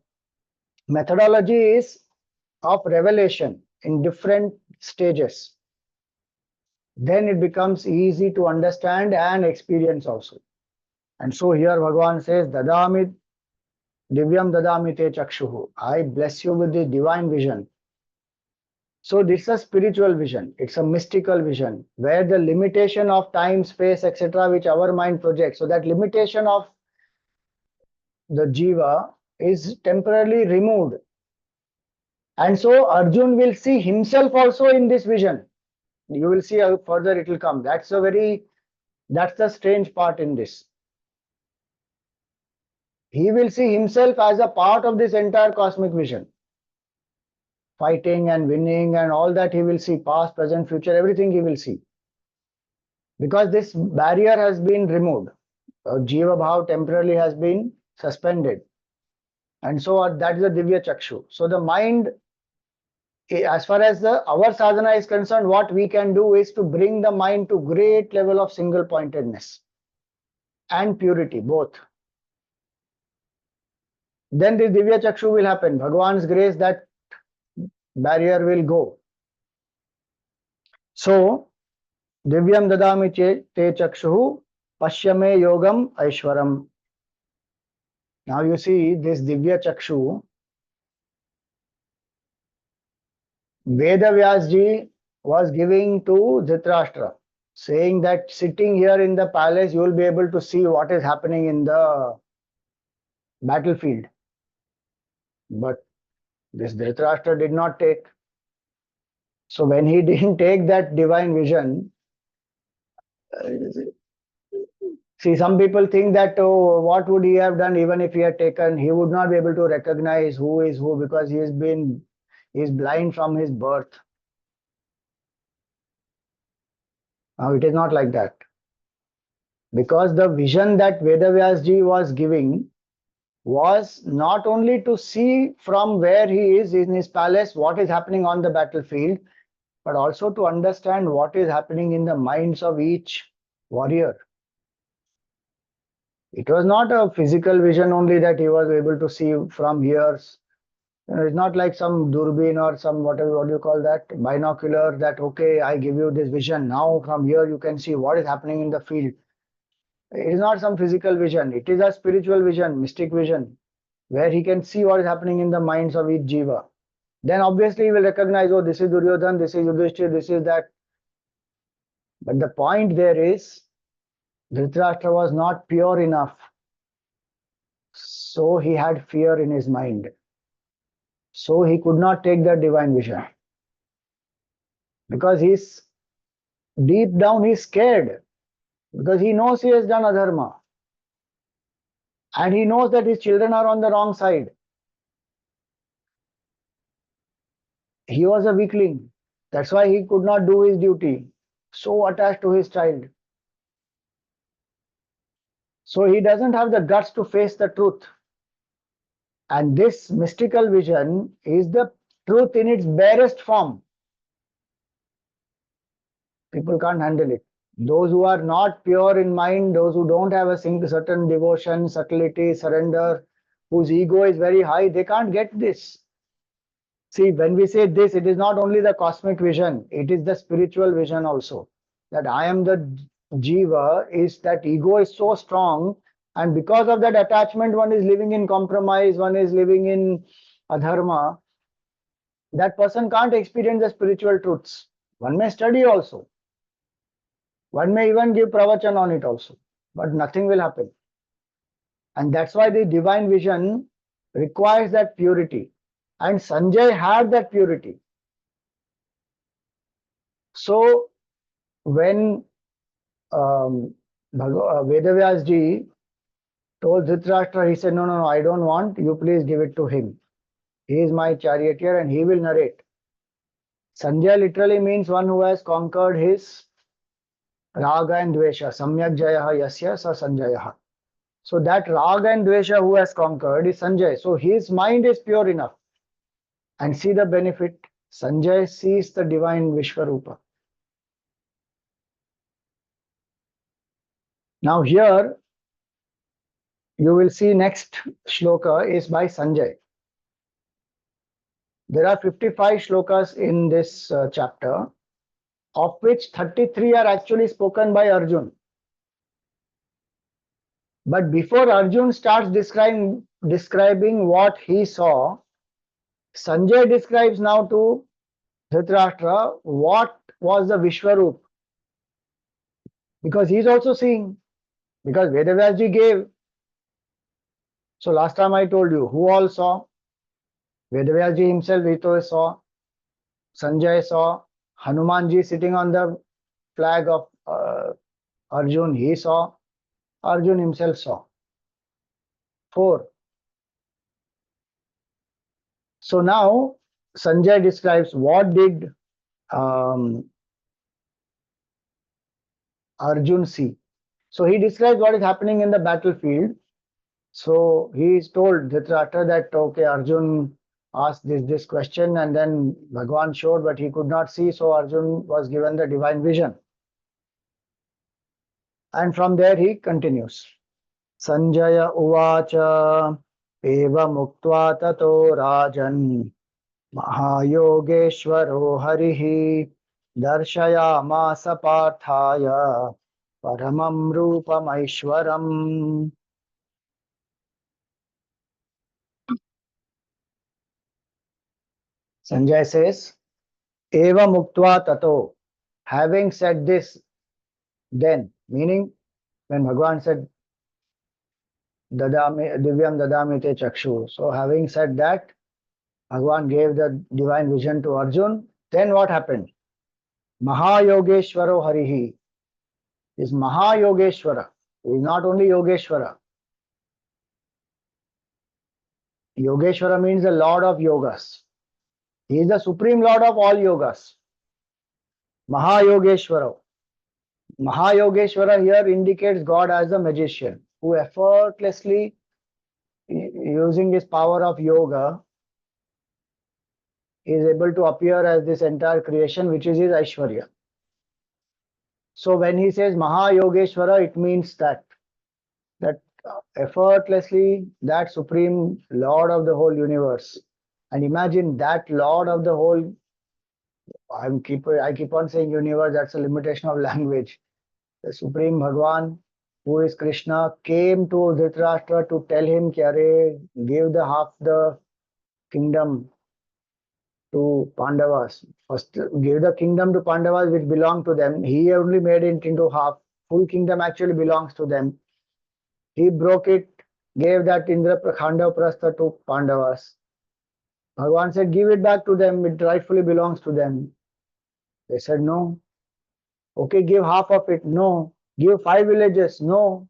methodology is of revelation in different stages. Then it becomes easy to understand and experience also. And so here Bhagavan says, Dadami Divyam Dadami Te Chakshuhu. I bless you with the divine vision. So this is a spiritual vision. It's a mystical vision where the limitation of time, space, etc., which our mind projects. So that limitation of the Jiva is temporarily removed. And so Arjun will see himself also in this vision. You will see how further it will come. That's the strange part in this. He will see himself as a part of this entire cosmic vision. Fighting and winning and all that he will see, past, present, future, everything he will see. Because this barrier has been removed. Jiva Bhav temporarily has been suspended. And so that is the Divya Chakshu. So the mind, as far as our sadhana is concerned, what we can do is to bring the mind to great level of single pointedness and purity, both. Then this Divya Chakshu will happen. Bhagwan's grace, that barrier will go. So, Divyam Dadami Te Chakshuhu Pashyame Yogam Aishwaram. Now you see this Divya Chakshu, Veda Vyasji was giving to Dhritarashtra, saying that sitting here in the palace, you will be able to see what is happening in the battlefield. But this Dhritarashtra did not take. So when he didn't take that divine vision, see, some people think that, oh, what would he have done even if he had taken? He would not be able to recognize who is who because he is blind from his birth. Now it is not like that. Because the vision that Vedavyasji was giving was not only to see from where he is in his palace what is happening on the battlefield, but also to understand what is happening in the minds of each warrior. It was not a physical vision only that he was able to see from here. It's not like some durbin or some whatever, what do you call that, binocular, that okay, I give you this vision. Now from here you can see what is happening in the field. It is not some physical vision. It is a spiritual vision, mystic vision, where he can see what is happening in the minds of each jiva. Then obviously he will recognize, oh, this is Duryodhan, this is Yudhishthir, this is that. But the point there is, Dhritarashtra was not pure enough. So he had fear in his mind. So he could not take the divine vision. Because he's deep down, he's scared. Because he knows he has done adharma. And he knows that his children are on the wrong side. He was a weakling. That's why he could not do his duty. So attached to his child. So he doesn't have the guts to face the truth. And this mystical vision is the truth in its barest form. People can't handle it. Those who are not pure in mind, those who don't have a certain devotion, subtlety, surrender, whose ego is very high, they can't get this. See, when we say this, it is not only the cosmic vision, it is the spiritual vision also. That I am the jiva, is that ego is so strong, and because of that attachment, one is living in compromise, one is living in adharma. That person can't experience the spiritual truths. One may study also. One may even give pravachan on it also, but nothing will happen. And that's why the divine vision requires that purity. And Sanjay had that purity. So when Vedavyasji told Dhritarashtra, he said, no, I don't want, you please give it to him. He is my charioteer and he will narrate. Sanjay literally means one who has conquered his raga and dvesha. Samyak jayaha yasya sa sanjayaha. So that raga and dvesha who has conquered is Sanjay. So his mind is pure enough. And see the benefit. Sanjay sees the divine Vishwarupa. Now here you will see next shloka is by Sanjay. There are 55 shlokas in this chapter, of which 33 are actually spoken by Arjun. But before Arjun starts describing what he saw, Sanjay describes now to Dhritarashtra what was the Vishwarup. Because he is also seeing. Because Vedavyasji gave. So last time I told you, who all saw? Vedavyasji himself, he saw. Sanjay saw. Hanumanji sitting on the flag of Arjun, he saw. Arjun himself saw. 4. So now Sanjay describes what did Arjun see. So he describes what is happening in the battlefield. So he is told Dhritarashtra that okay, Arjun asked this question and then Bhagwan showed, but he could not see. So Arjun was given the divine vision. And from there he continues. Sanjaya uvacha eva muktva tato rajan Mahayogeshwaro harihi darshayamasa parthaya paramam rupamaishwaram. Sanjay says, Eva muktva tato. Having said this, then, meaning when Bhagavan said, Divyam dadami te chakshu. So having said that, Bhagavan gave the divine vision to Arjun. Then what happened? Mahayogeshwaro harihi. Is Mahayogeshwara. He is not only Yogeshwara. Yogeshwara means the Lord of Yogas. He is the Supreme Lord of all Yogas. Mahayogeshwara. Mahayogeshwara here indicates God as a magician who effortlessly, using his power of yoga, is able to appear as this entire creation, which is his Aishwarya. So when he says Mahayogeshwara, it means that effortlessly that supreme Lord of the whole universe. And imagine that Lord of the whole. I keep on saying universe. That's a limitation of language. The supreme Bhagwan, who is Krishna, came to Dhritarashtra to tell him, "Kyare, give the half the kingdom to Pandavas. First, give the kingdom to Pandavas, which belonged to them. He only made it into half. Full kingdom actually belongs to them. He broke it, gave that Indra Khandav Prastha to Pandavas. Bhagwan said, give it back to them. It rightfully belongs to them. They said, no. Okay, give half of it. No. Give 5 villages. No.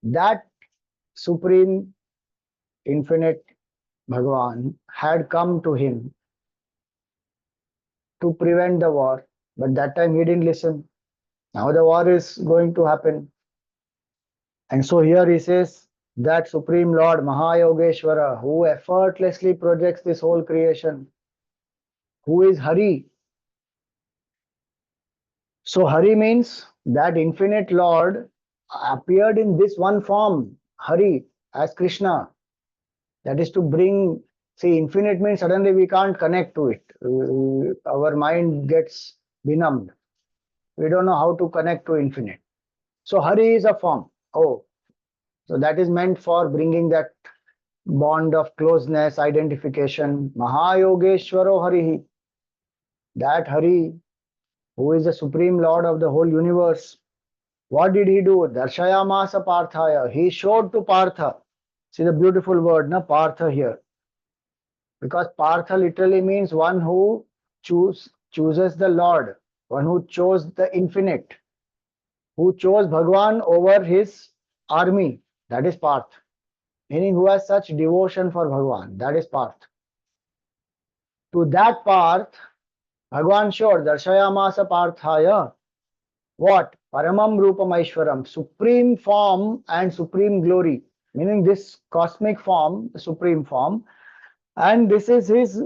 That supreme, infinite Bhagwan had come to him to prevent the war. But that time he didn't listen. Now the war is going to happen. And so here he says that Supreme Lord Mahayogeshwara, who effortlessly projects this whole creation, who is Hari. So Hari means that infinite Lord appeared in this one form, Hari, as Krishna. That is to bring, see, infinite means suddenly we can't connect to it. Our mind gets benumbed. We don't know how to connect to infinite. So Hari is a form. Oh, so that is meant for bringing that bond of closeness, identification. Mahayogeshwaro Harihi. That Hari, who is the supreme lord of the whole universe. What did he do? Darshayamasa Parthaya. He showed to Partha. See the beautiful word, na Partha here. Because Partha literally means one who chooses the Lord, one who chose the infinite, who chose Bhagwan over his army. That is Parth. Meaning who has such devotion for Bhagwan. That is Parth. To that Parth, Bhagwan showed Darshayamasa Parthaya. What? Paramam Rupam Aishwaram. Supreme form and supreme glory. Meaning this cosmic form, the supreme form. And this is his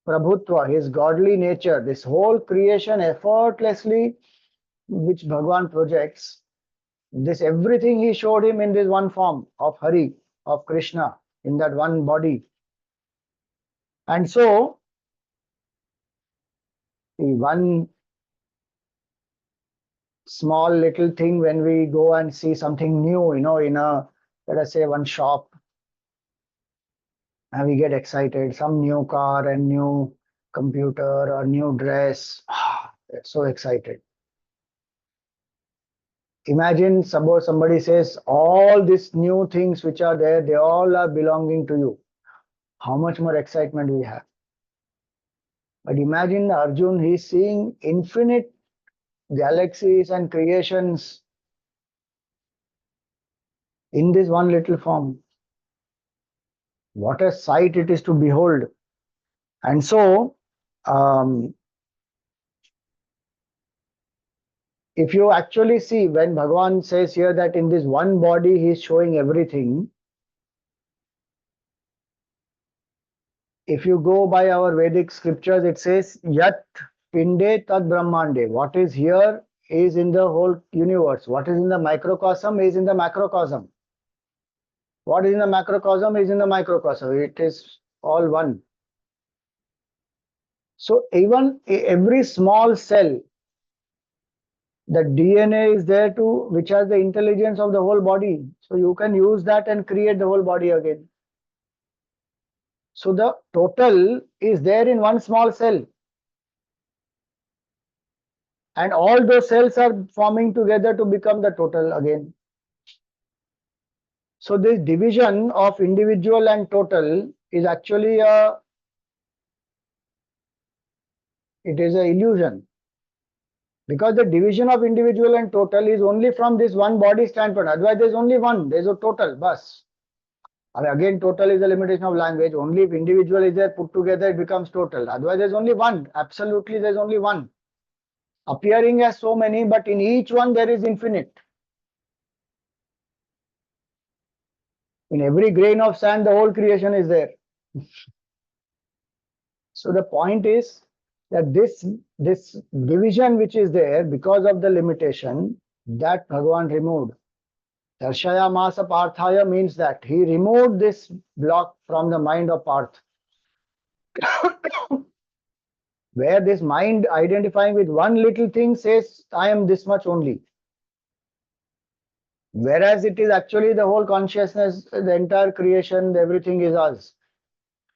Prabhutva, his godly nature. This whole creation effortlessly, which Bhagwan projects. This everything he showed him in this one form of Hari, of Krishna, in that one body. And so, one small little thing when we go and see something new, in a, let us say, one shop, and we get excited, some new car and new computer or new dress. That's so excited. Imagine suppose somebody says all these new things which are there, they all are belonging to you. How much more excitement we have. But imagine Arjun, he's seeing infinite galaxies and creations in this one little form. What a sight it is to behold. And so, if you actually see when Bhagavan says here that in this one body he is showing everything, if you go by our Vedic scriptures, it says Yat Pinde Tad Brahmande. What is here is in the whole universe. What is in the microcosm is in the macrocosm. What is in the macrocosm is in the microcosm. It is all one. So even every small cell, the DNA is there to which has the intelligence of the whole body. So you can use that and create the whole body again. So the total is there in one small cell. And all those cells are forming together to become the total again. So this division of individual and total is actually it is an illusion. Because the division of individual and total is only from this one body standpoint. Otherwise, there's only one. There's a total. Bus. Again, total is a limitation of language. Only if individual is there put together, it becomes total. Otherwise, there's only one. Absolutely, there's only one. appearing as so many, but in each one there is infinite. In every grain of sand, the whole creation is there. So the point is that this division which is there because of the limitation, that Bhagavan removed. Darshaya Masa Parthaya means that he removed this block from the mind of Parth, where this mind identifying with one little thing says, I am this much only. Whereas it is actually the whole consciousness, the entire creation, everything is us.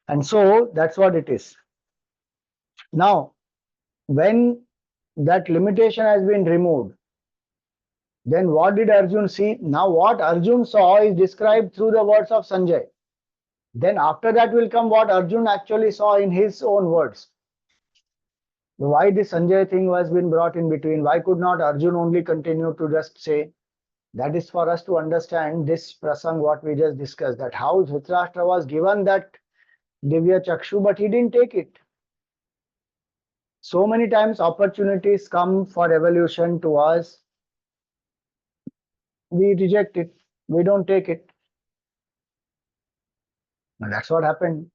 And so that's what it is. Now, when that limitation has been removed, then what did Arjun see? Now, what Arjun saw is described through the words of Sanjay. Then, after that, will come what Arjun actually saw in his own words. Why this Sanjay thing was been brought in between? Why could not Arjun only continue to just say? That is for us to understand this prasang, what we just discussed, that how Dhritarashtra was given that Divya Chakshu, but he didn't take it. So many times opportunities come for evolution to us, we reject it, we don't take it. And that's what happened.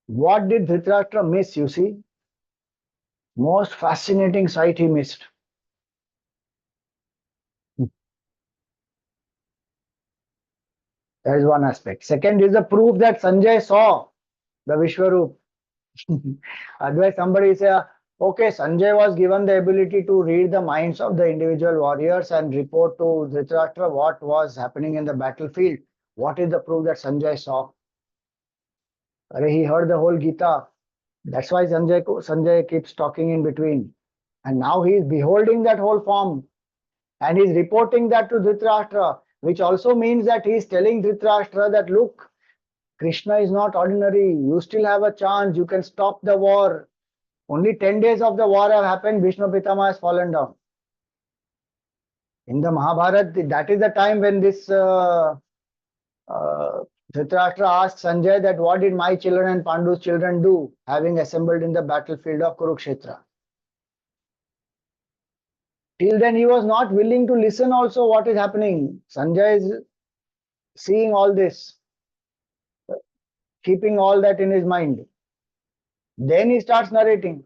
What did Dhritarashtra miss, you see? Most fascinating sight he missed. That is one aspect. Second is the proof that Sanjay saw the Vishwaroop. Otherwise, somebody say, okay, Sanjay was given the ability to read the minds of the individual warriors and report to Dhritarashtra what was happening in the battlefield. What is the proof that Sanjay saw? He heard the whole Gita. That's why Sanjay keeps talking in between. And now he is beholding that whole form. And he is reporting that to Dhritarashtra, which also means that he is telling Dhritarashtra that, look, Krishna is not ordinary. You still have a chance. You can stop the war. Only 10 days of the war have happened. Bhishma Pitama has fallen down. In the Mahabharata, that is the time when this Dhritarashtra asked Sanjay that what did my children and Pandu's children do, having assembled in the battlefield of Kurukshetra. Till then, he was not willing to listen also what is happening. Sanjay is seeing all this, keeping all that in his mind. Then he starts narrating.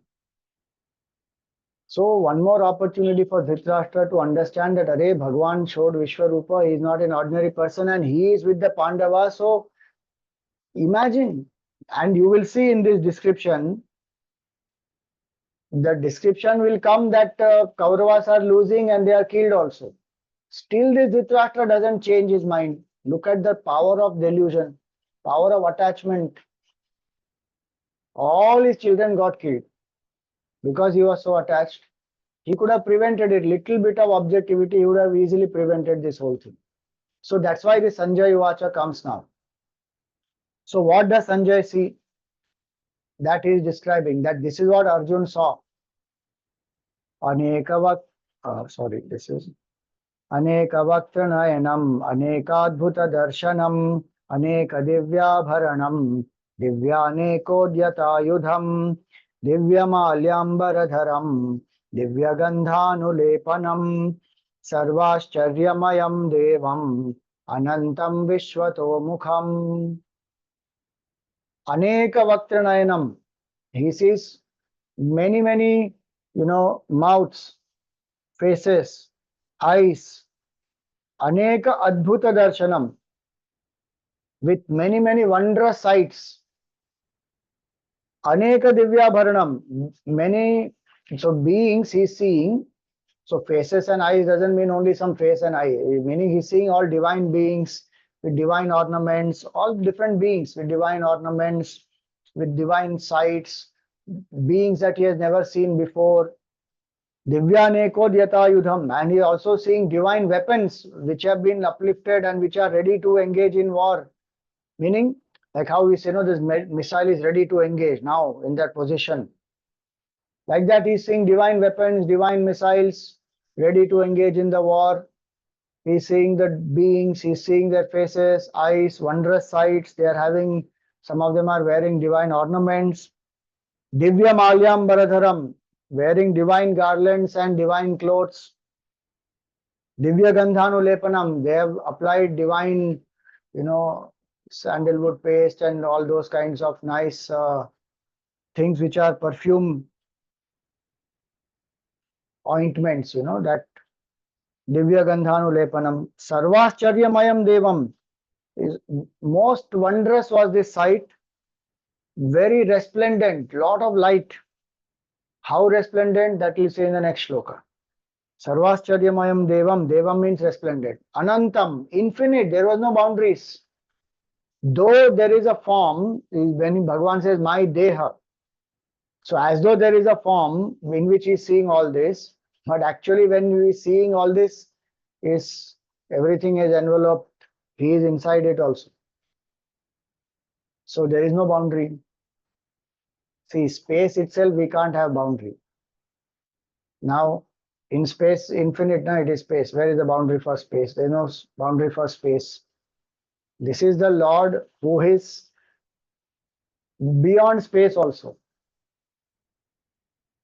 So one more opportunity for Dhritarashtra to understand that Arey Bhagwan showed Vishwarupa, he is not an ordinary person and he is with the Pandavas. So imagine, and you will see in this description, the description will come that Kauravas are losing and they are killed also. Still this Dhritarashtra doesn't change his mind. Look at the power of delusion, power of attachment. All his children got killed because he was so attached. He could have prevented it. Little bit of objectivity, he would have easily prevented this whole thing. So that's why the Sanjay Uvacha comes now. So what does Sanjay see? That he is describing, that this is what Arjun saw. This is Anekavaktanayanam, Anekadbhuta Darshanam, Anekadivyabharanam, Divyanekodyatayudham, Divyamalyambaradharam, Divyagandhanulepanam, Sarvascharyamayam Devam, Anantam Vishwatomukham. Anekavaktanayanam. He sees many, mouths, faces, eyes. Aneka Adbhuta Darshanam. With many wondrous sights. Aneka Divyabharanam. Many beings he's seeing. So faces and eyes doesn't mean only some face and eye. Meaning he's seeing all divine beings with divine ornaments, all different beings with divine ornaments, with divine sights, beings that he has never seen before. Divyaneko Yudham, and he is also seeing divine weapons which have been uplifted and which are ready to engage in war. Meaning, like how we say, this missile is ready to engage now in that position. Like that, he's seeing divine weapons, divine missiles ready to engage in the war. He's seeing the beings, he's seeing their faces, eyes, wondrous sights. They are having, some of them are wearing divine ornaments. Divya Malyam Baradharam. wearing divine garlands and divine clothes. Divya Gandhanulepanam, they have applied divine, sandalwood paste and all those kinds of nice things which are perfume ointments, that Divya Gandhanulepanam. Sarvascharyamayam Devam is most wondrous was this sight, very resplendent, lot of light. How resplendent, that will say in the next shloka. Sarvascharyamayam Devam, Devam means resplendent. Anantam, infinite, there was no boundaries. Though there is a form, when Bhagavan says my Deha, so as though there is a form in which he is seeing all this, but actually when we is seeing all this, is everything is enveloped, he is inside it also. So there is no boundary. See, space itself, we can't have boundary. Now, in space, infinite, no, it is space. Where is the boundary for space? There is no boundary for space. This is the Lord who is beyond space also.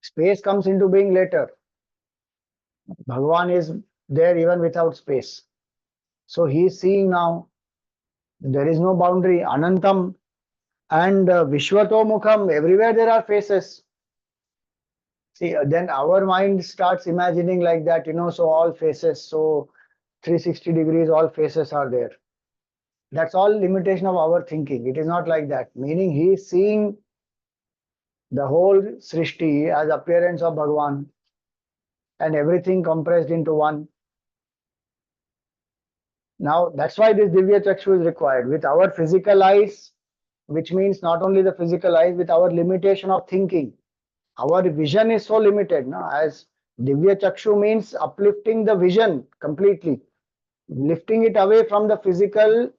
Space comes into being later. Bhagavan is there even without space. So he is seeing now. There is no boundary. Anantam and Vishwato Mukham. Everywhere there are faces. See, then our mind starts imagining like that, so all faces, so 360 degrees, all faces are there. That's all limitation of our thinking. It is not like that. Meaning he is seeing the whole Srishti as appearance of Bhagavan and everything compressed into one. Now, that's why this Divya Chakshu is required. With our physical eyes, which means not only the physical eyes, with our limitation of thinking. Our vision is so limited, no? As Divya Chakshu means uplifting the vision completely, lifting it away from the physical,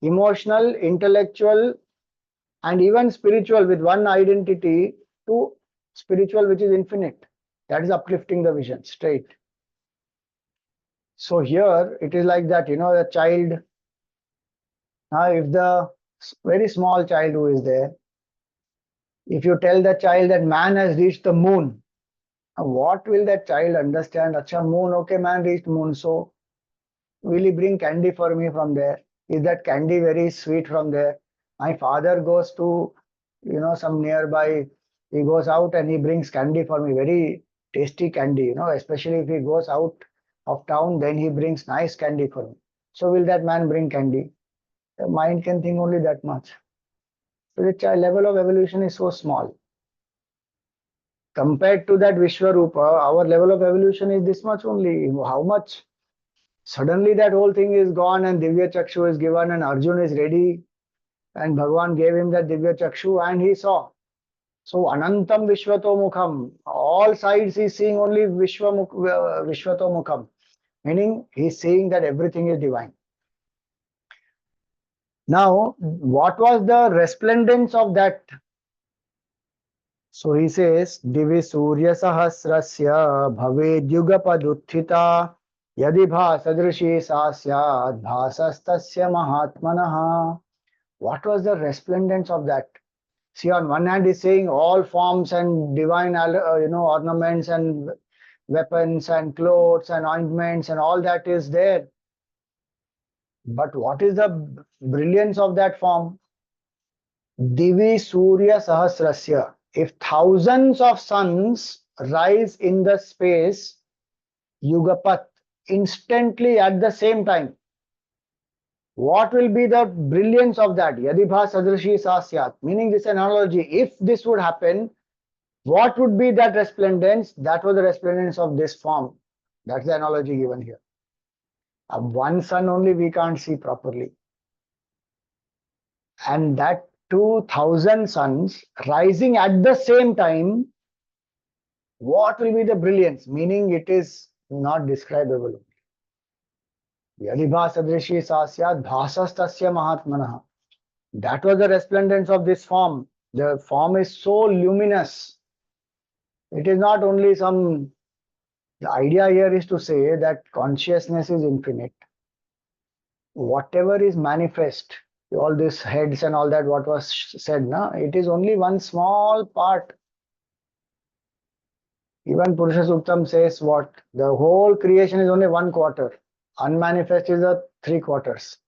emotional, intellectual, and even spiritual with one identity to spiritual which is infinite. That is uplifting the vision straight. So here it is like that, the child. Now, if the very small child who is there, if you tell the child that man has reached the moon, what will that child understand? Acha, moon, okay, man reached moon, so will he bring candy for me from there? Is that candy very sweet from there? My father goes to, some nearby, he goes out and he brings candy for me, very tasty candy, especially if he goes out of town, then he brings nice candy for me. So will that man bring candy? The mind can think only that much. So the child level of evolution is so small. Compared to that Vishwarupa, our level of evolution is this much only. How much? Suddenly that whole thing is gone and Divya Chakshu is given and Arjun is ready and Bhagavan gave him that Divya Chakshu and he saw. So Anantam Vishwato Mukham, all sides he's seeing only Vishwato Mukham, meaning he's seeing that everything is divine. Now, what was the resplendence of that? So he says, Divi Surya Sahasrasya Bhaved Yugapaduthita Yadi Bhasadrishi Sasyad Bhasastasya Mahatmanaha. What was the resplendence of that? See, on one hand, he's saying all forms and divine, ornaments and weapons and clothes and ointments and all that is there. But what is the brilliance of that form? Divi Surya Sahasrasya. If thousands of suns rise in the space, Yugapat, instantly at the same time, what will be the brilliance of that? Yadibha Sadrishi Sasyat. Meaning this analogy, if this would happen, what would be that resplendence? That was the resplendence of this form. That's the analogy given here. One sun only we can't see properly. And that 2000 suns rising at the same time, what will be the brilliance? Meaning it is not describable. Yadibha Sadrishi Sasyat Bhasastasya Mahatmanaha. That was the resplendence of this form. The form is so luminous. It is not only some. The idea here is to say that consciousness is infinite. Whatever is manifest, all these heads and all that, what was said, it is only one small part. Even Purusha Suktam says what? The whole creation is only 1/4. Unmanifest is the 3/4.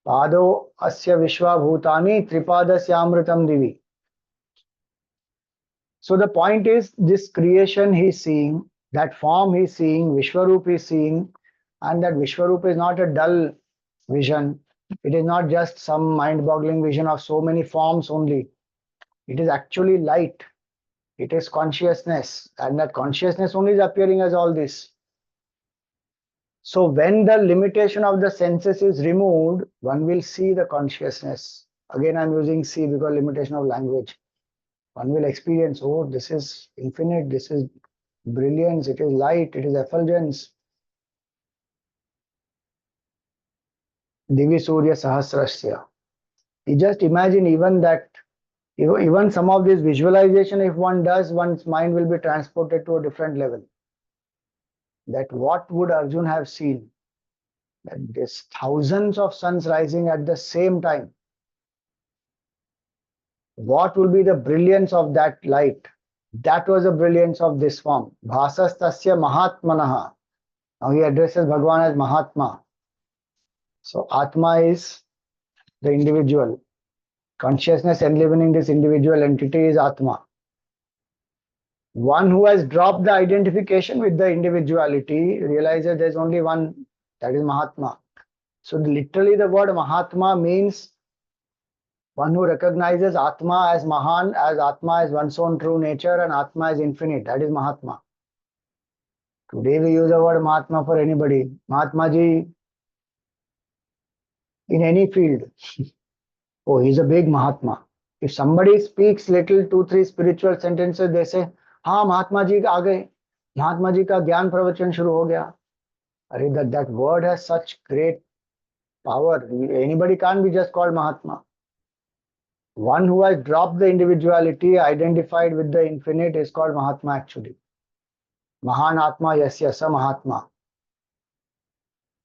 Pado asya vishwa bhutani tripadasya divi. So the point is, this creation he's seeing, that form he's seeing, Vishwarup is seeing, and that Vishwarup is not a dull vision. It is not just some mind-boggling vision of so many forms only. It is actually light. It is consciousness, and that consciousness only is appearing as all this. So when the limitation of the senses is removed, one will see the consciousness. Again, I'm using see because limitation of language. One will experience, oh, this is infinite, this is brilliance, it is light, it is effulgence. Divi Surya Sahasrasya. You just imagine even that, even some of this visualization, if one does, one's mind will be transported to a different level. That what would Arjun have seen? That there's thousands of suns rising at the same time. What will be the brilliance of that light? That was the brilliance of this form. Bhasastasya Mahatmanaha. Now he addresses Bhagwan as Mahatma. So Atma is the individual. Consciousness enlivening this individual entity is Atma. One who has dropped the identification with the individuality realizes there's only one, that is Mahatma. So literally the word Mahatma means one who recognizes Atma as Mahan, as Atma as one's own true nature, and Atma is infinite. That is Mahatma. Today we use the word Mahatma for anybody. Mahatma Ji in any field. Oh, he's a big Mahatma. If somebody speaks little 2-3 spiritual sentences, they say, हाँ महात्मा जी आ गए, महात्मा जी का ज्ञान प्रवचन शुरू हो गया. अरे that word has such great power. Anybody can't be just called Mahatma. One who has dropped the individuality, identified with the infinite, is called Mahatma actually. Mahan Atma Yasya Sa Mahatma.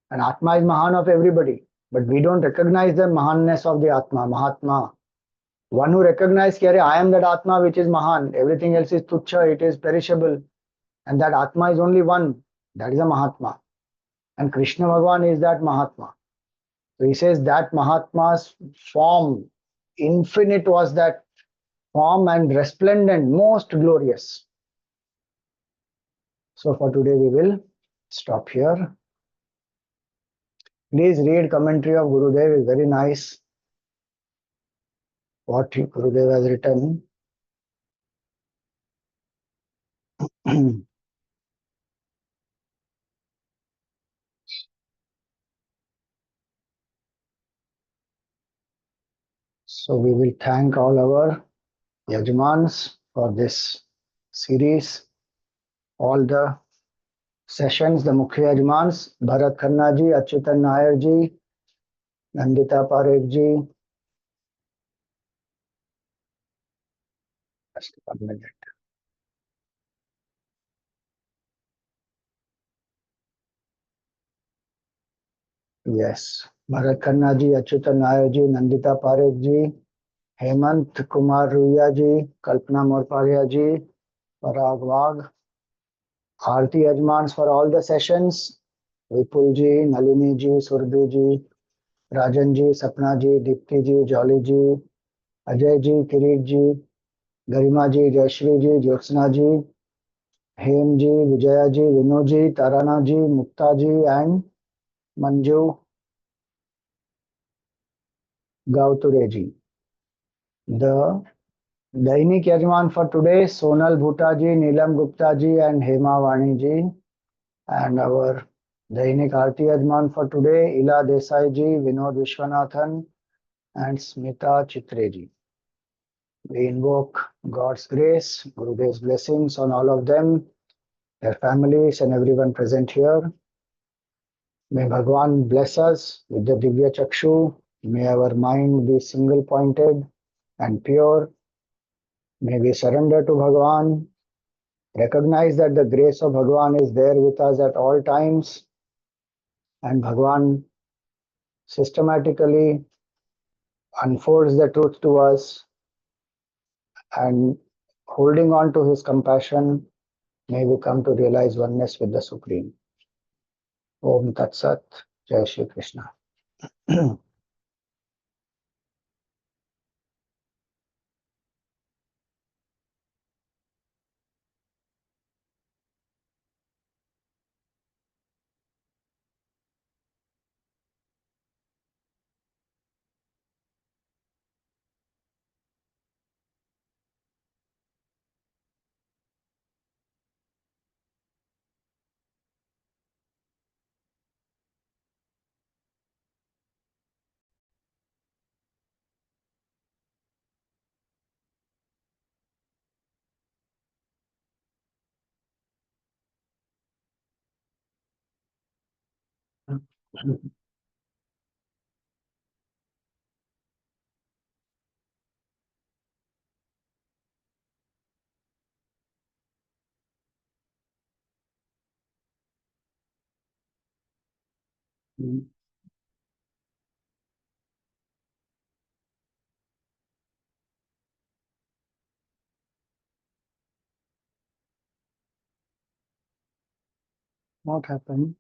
And Atma is Mahan of everybody. But we don't recognize the Mahanness of the Atma, Mahatma. One who recognizes, I am that Atma which is Mahan, everything else is Tuchha, it is perishable. And that Atma is only one, that is a Mahatma. And Krishna Bhagavan is that Mahatma. So he says that Mahatma's form, infinite was that form and resplendent, most glorious. So for today we will stop here. Please read commentary of Gurudev, is very nice. What Gurudev has written. So we will thank all our Yajmans for this series, all the sessions, the Mukhya Yajmans, Bharat Khanna ji, Achyutan Nair ji, Nandita Parekh ji. Just a minute. Yes, Bharat Khanna ji, Achyutan Nair ji, Nandita Parekh ji, Hemant Kumar Ruya ji, Kalpana Morparia ji, Parag Wagh, Aarti Yajmans for all the sessions, Vipul ji, Nalini ji, Surbhi ji, Rajan ji, Sapna ji, Dipti ji, Jolly ji, Ajay ji, Kirit ji, Garima ji, Jayashri ji, Jyotsna ji, Hem ji, Vijaya ji, Vinu ji, Tarana ji, Mukta ji, and Manju Gauture ji. The Dainik Yajman for today, Sonal Bhuta ji, Neelam Gupta ji, and Hema Vani ji. And our Dainik Aarti Yajman for today, Ila Desai ji, Vinod Vishwanathan, and Smita Chitre ji. We invoke God's grace, Gurudev's blessings on all of them, their families, and everyone present here. May Bhagwan bless us with the Divya Chakshu. May our mind be single pointed and pure. May we surrender to Bhagwan, recognize that the grace of Bhagwan is there with us at all times, and Bhagwan systematically unfolds the truth to us, and holding on to his compassion, May we come to realize oneness with the Supreme. Om Tat Sat. Jai Shri Krishna. What happened?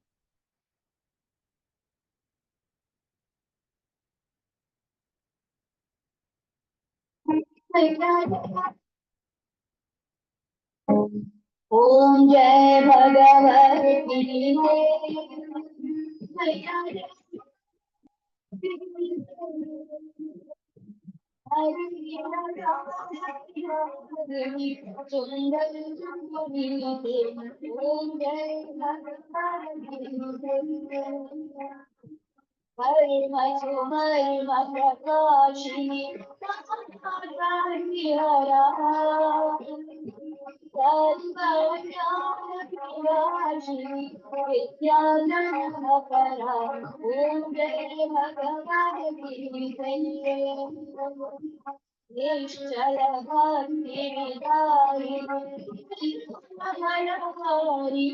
ओम जय भगवती ओम जय भगवती हरे मधु हरे प्रकाशिनी हरा विद्यानंद परा ओम जय भगवती निश्चल भक्ति विदारिणी मनोहारी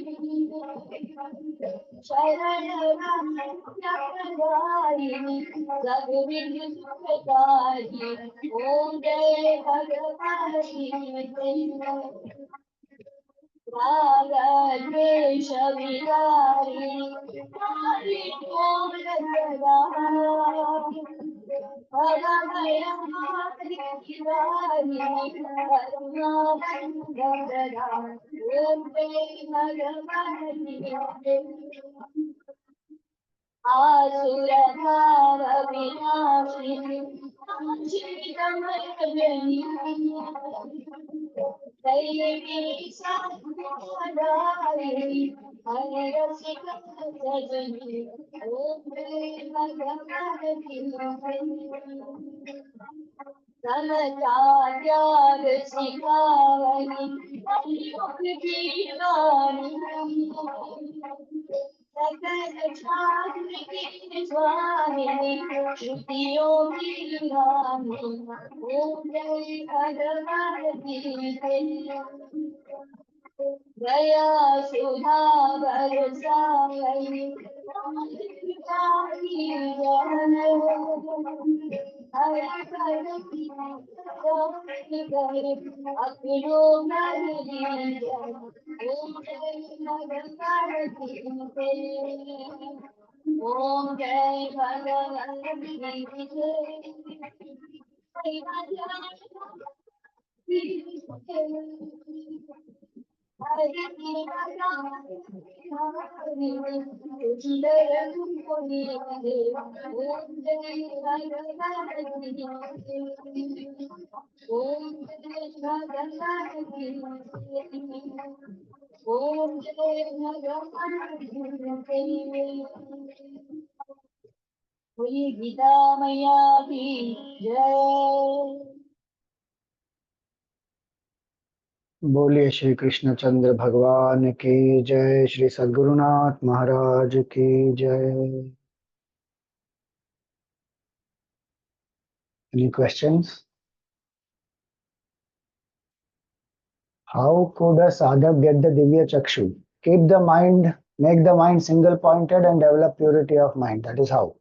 शरण चक्रधारिणी सद्विधि सुखदारी ओम जय भगवती रागद्वेष विदारिणी ओम सदा भगवय करुणा बंदरा ओम जय भगवती आसुर भाव विनाशिनी चितमयी दैवी साधारिणी हरसिक सजनी ओम भगवती समता त्याग सिखावनी योग की वाणी सकल शास्त्र की स्वामिनी श्रुतियों की रानी ओम जय भगवती दया सुधा बरसाई ओम जय भगवती ओम जय बोलिए गीता मैया की जय। बोलिए श्री कृष्ण चंद्र भगवान की जय, श्री सद्गुरुनाथ महाराज की जय। Any questions? How could a sadhak get the Divya Chakshu? Keep the mind, make the mind single pointed and develop purity of mind. That is how.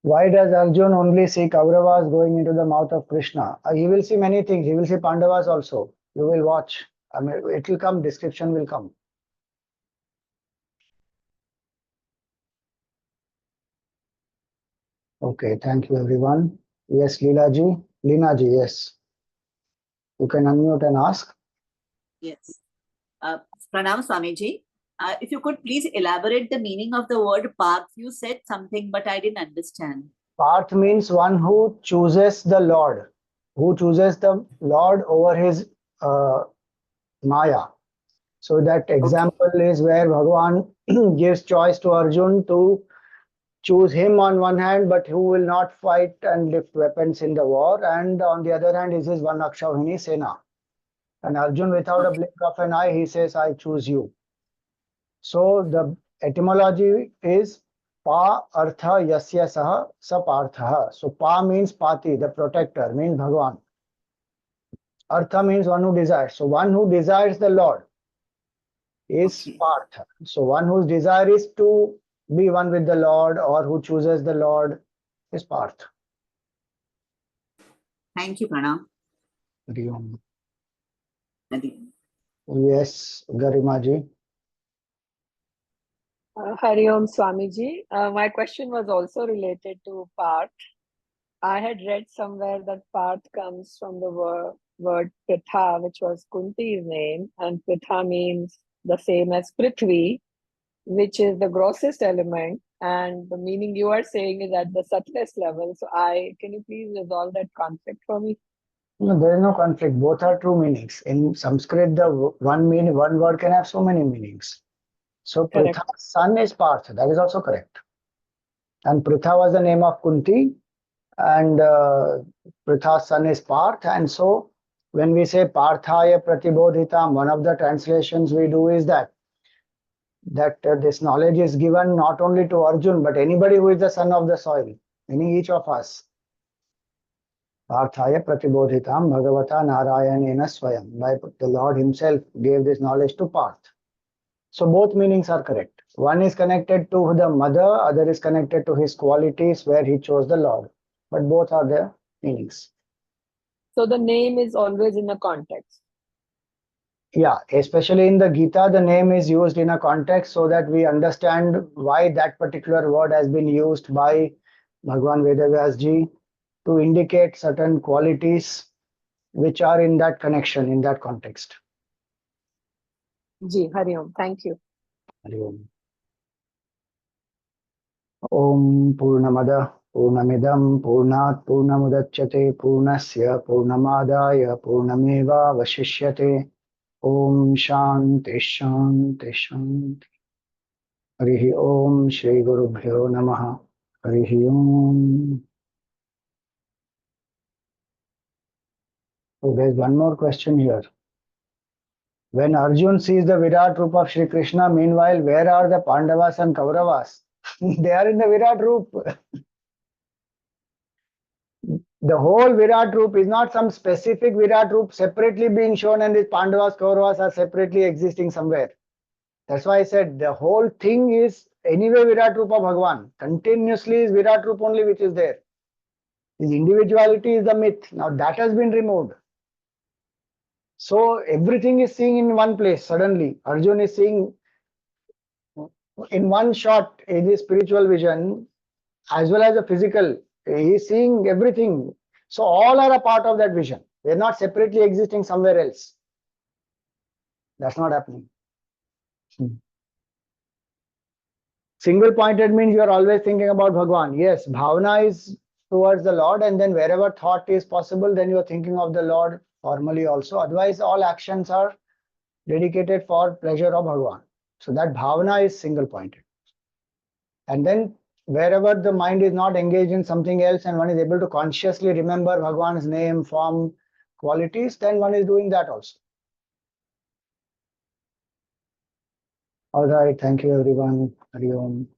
Why does Arjun only see Kauravas going into the mouth of Krishna? He will see many things. He will see Pandavas also. You will watch. I mean, it will come, description will come. Okay, thank you everyone. Yes, Leena ji, yes. You can unmute and ask. Yes. Pranam Swamiji. If you could please elaborate the meaning of the word path. You said something, but I didn't understand. Path means one who chooses the Lord, who chooses the Lord over his Maya. So that example is where Bhagavan gives choice to Arjun to choose him on one hand, but who will not fight and lift weapons in the war, and on the other hand is his Vanakshavini Sena. And Arjun, without a blink of an eye, he says, I choose you. So the etymology is Pa Artha Yasya Saha Sapartha. So Pa means Pati, the protector, means Bhagavan. Artha means one who desires. So one who desires the Lord is Partha. So one whose desire is to be one with the Lord or who chooses the Lord is Partha. Thank you, Pranam. Hari Om. Hari. Yes, Garimaji. Hari Om Swamiji. My question was also related to Parth. I had read somewhere that Parth comes from the word Pritha, which was Kunti's name, and Pritha means the same as Prithvi, which is the grossest element, and the meaning you are saying is at the subtlest level. So can you please resolve that conflict for me? No, there is no conflict. Both are true meanings. In Sanskrit, the one word can have so many meanings. So Correct. Pritha's son is Partha. That is also correct. And Pritha was the name of Kunti, and Pritha's son is Parth. And so when we say Parthaya Pratibodhitam, one of the translations we do is that this knowledge is given not only to Arjun, but anybody who is the son of the soil, meaning each of us. Parthaya Pratibodhitam Bhagavata Narayanena Swayam. By the Lord himself gave this knowledge to Parth. So both meanings are correct. One is connected to the mother, other is connected to his qualities where he chose the Lord. But both are the meanings. So the name is always in a context. Yeah, especially in the Gita, the name is used in a context so that we understand why that particular word has been used by Bhagwan Vedavyas ji to indicate certain qualities which are in that connection, in that context. Ji, Hari Om. Thank you. Hari Om. Om Purnamada Purnamidam Purnat Purnamudachyate Purnasya Purnamadaya Purnameva Vashishyate. Om Shanti Shanti Shanti. Harihi Om Shri Gurubhyo Namaha. Harihi Om. So there's one more question here. When Arjun sees the Virat Roop of Shri Krishna, meanwhile, where are the Pandavas and Kauravas? They are in the Virat Roop. The whole Virat Roop is not some specific Virat Roop separately being shown, and these Pandavas, Kauravas are separately existing somewhere. That's why I said the whole thing is anyway Virat Roop of Bhagavan. Continuously is Virat Roop only which is there. His individuality is the myth. Now that has been removed. So everything is seen in one place suddenly. Arjun is seeing in one shot in his spiritual vision as well as the physical. He is seeing everything. So all are a part of that vision. They are not separately existing somewhere else. That's not happening. Single pointed means you are always thinking about Bhagwan. Yes, bhavana is towards the Lord, and then wherever thought is possible, then you are thinking of the Lord formally also. Otherwise, all actions are dedicated for pleasure of Bhagwan. So that bhavana is single pointed. And then wherever the mind is not engaged in something else and one is able to consciously remember Bhagwan's name, form, qualities, then one is doing that also. All right, thank you everyone. Hari Om.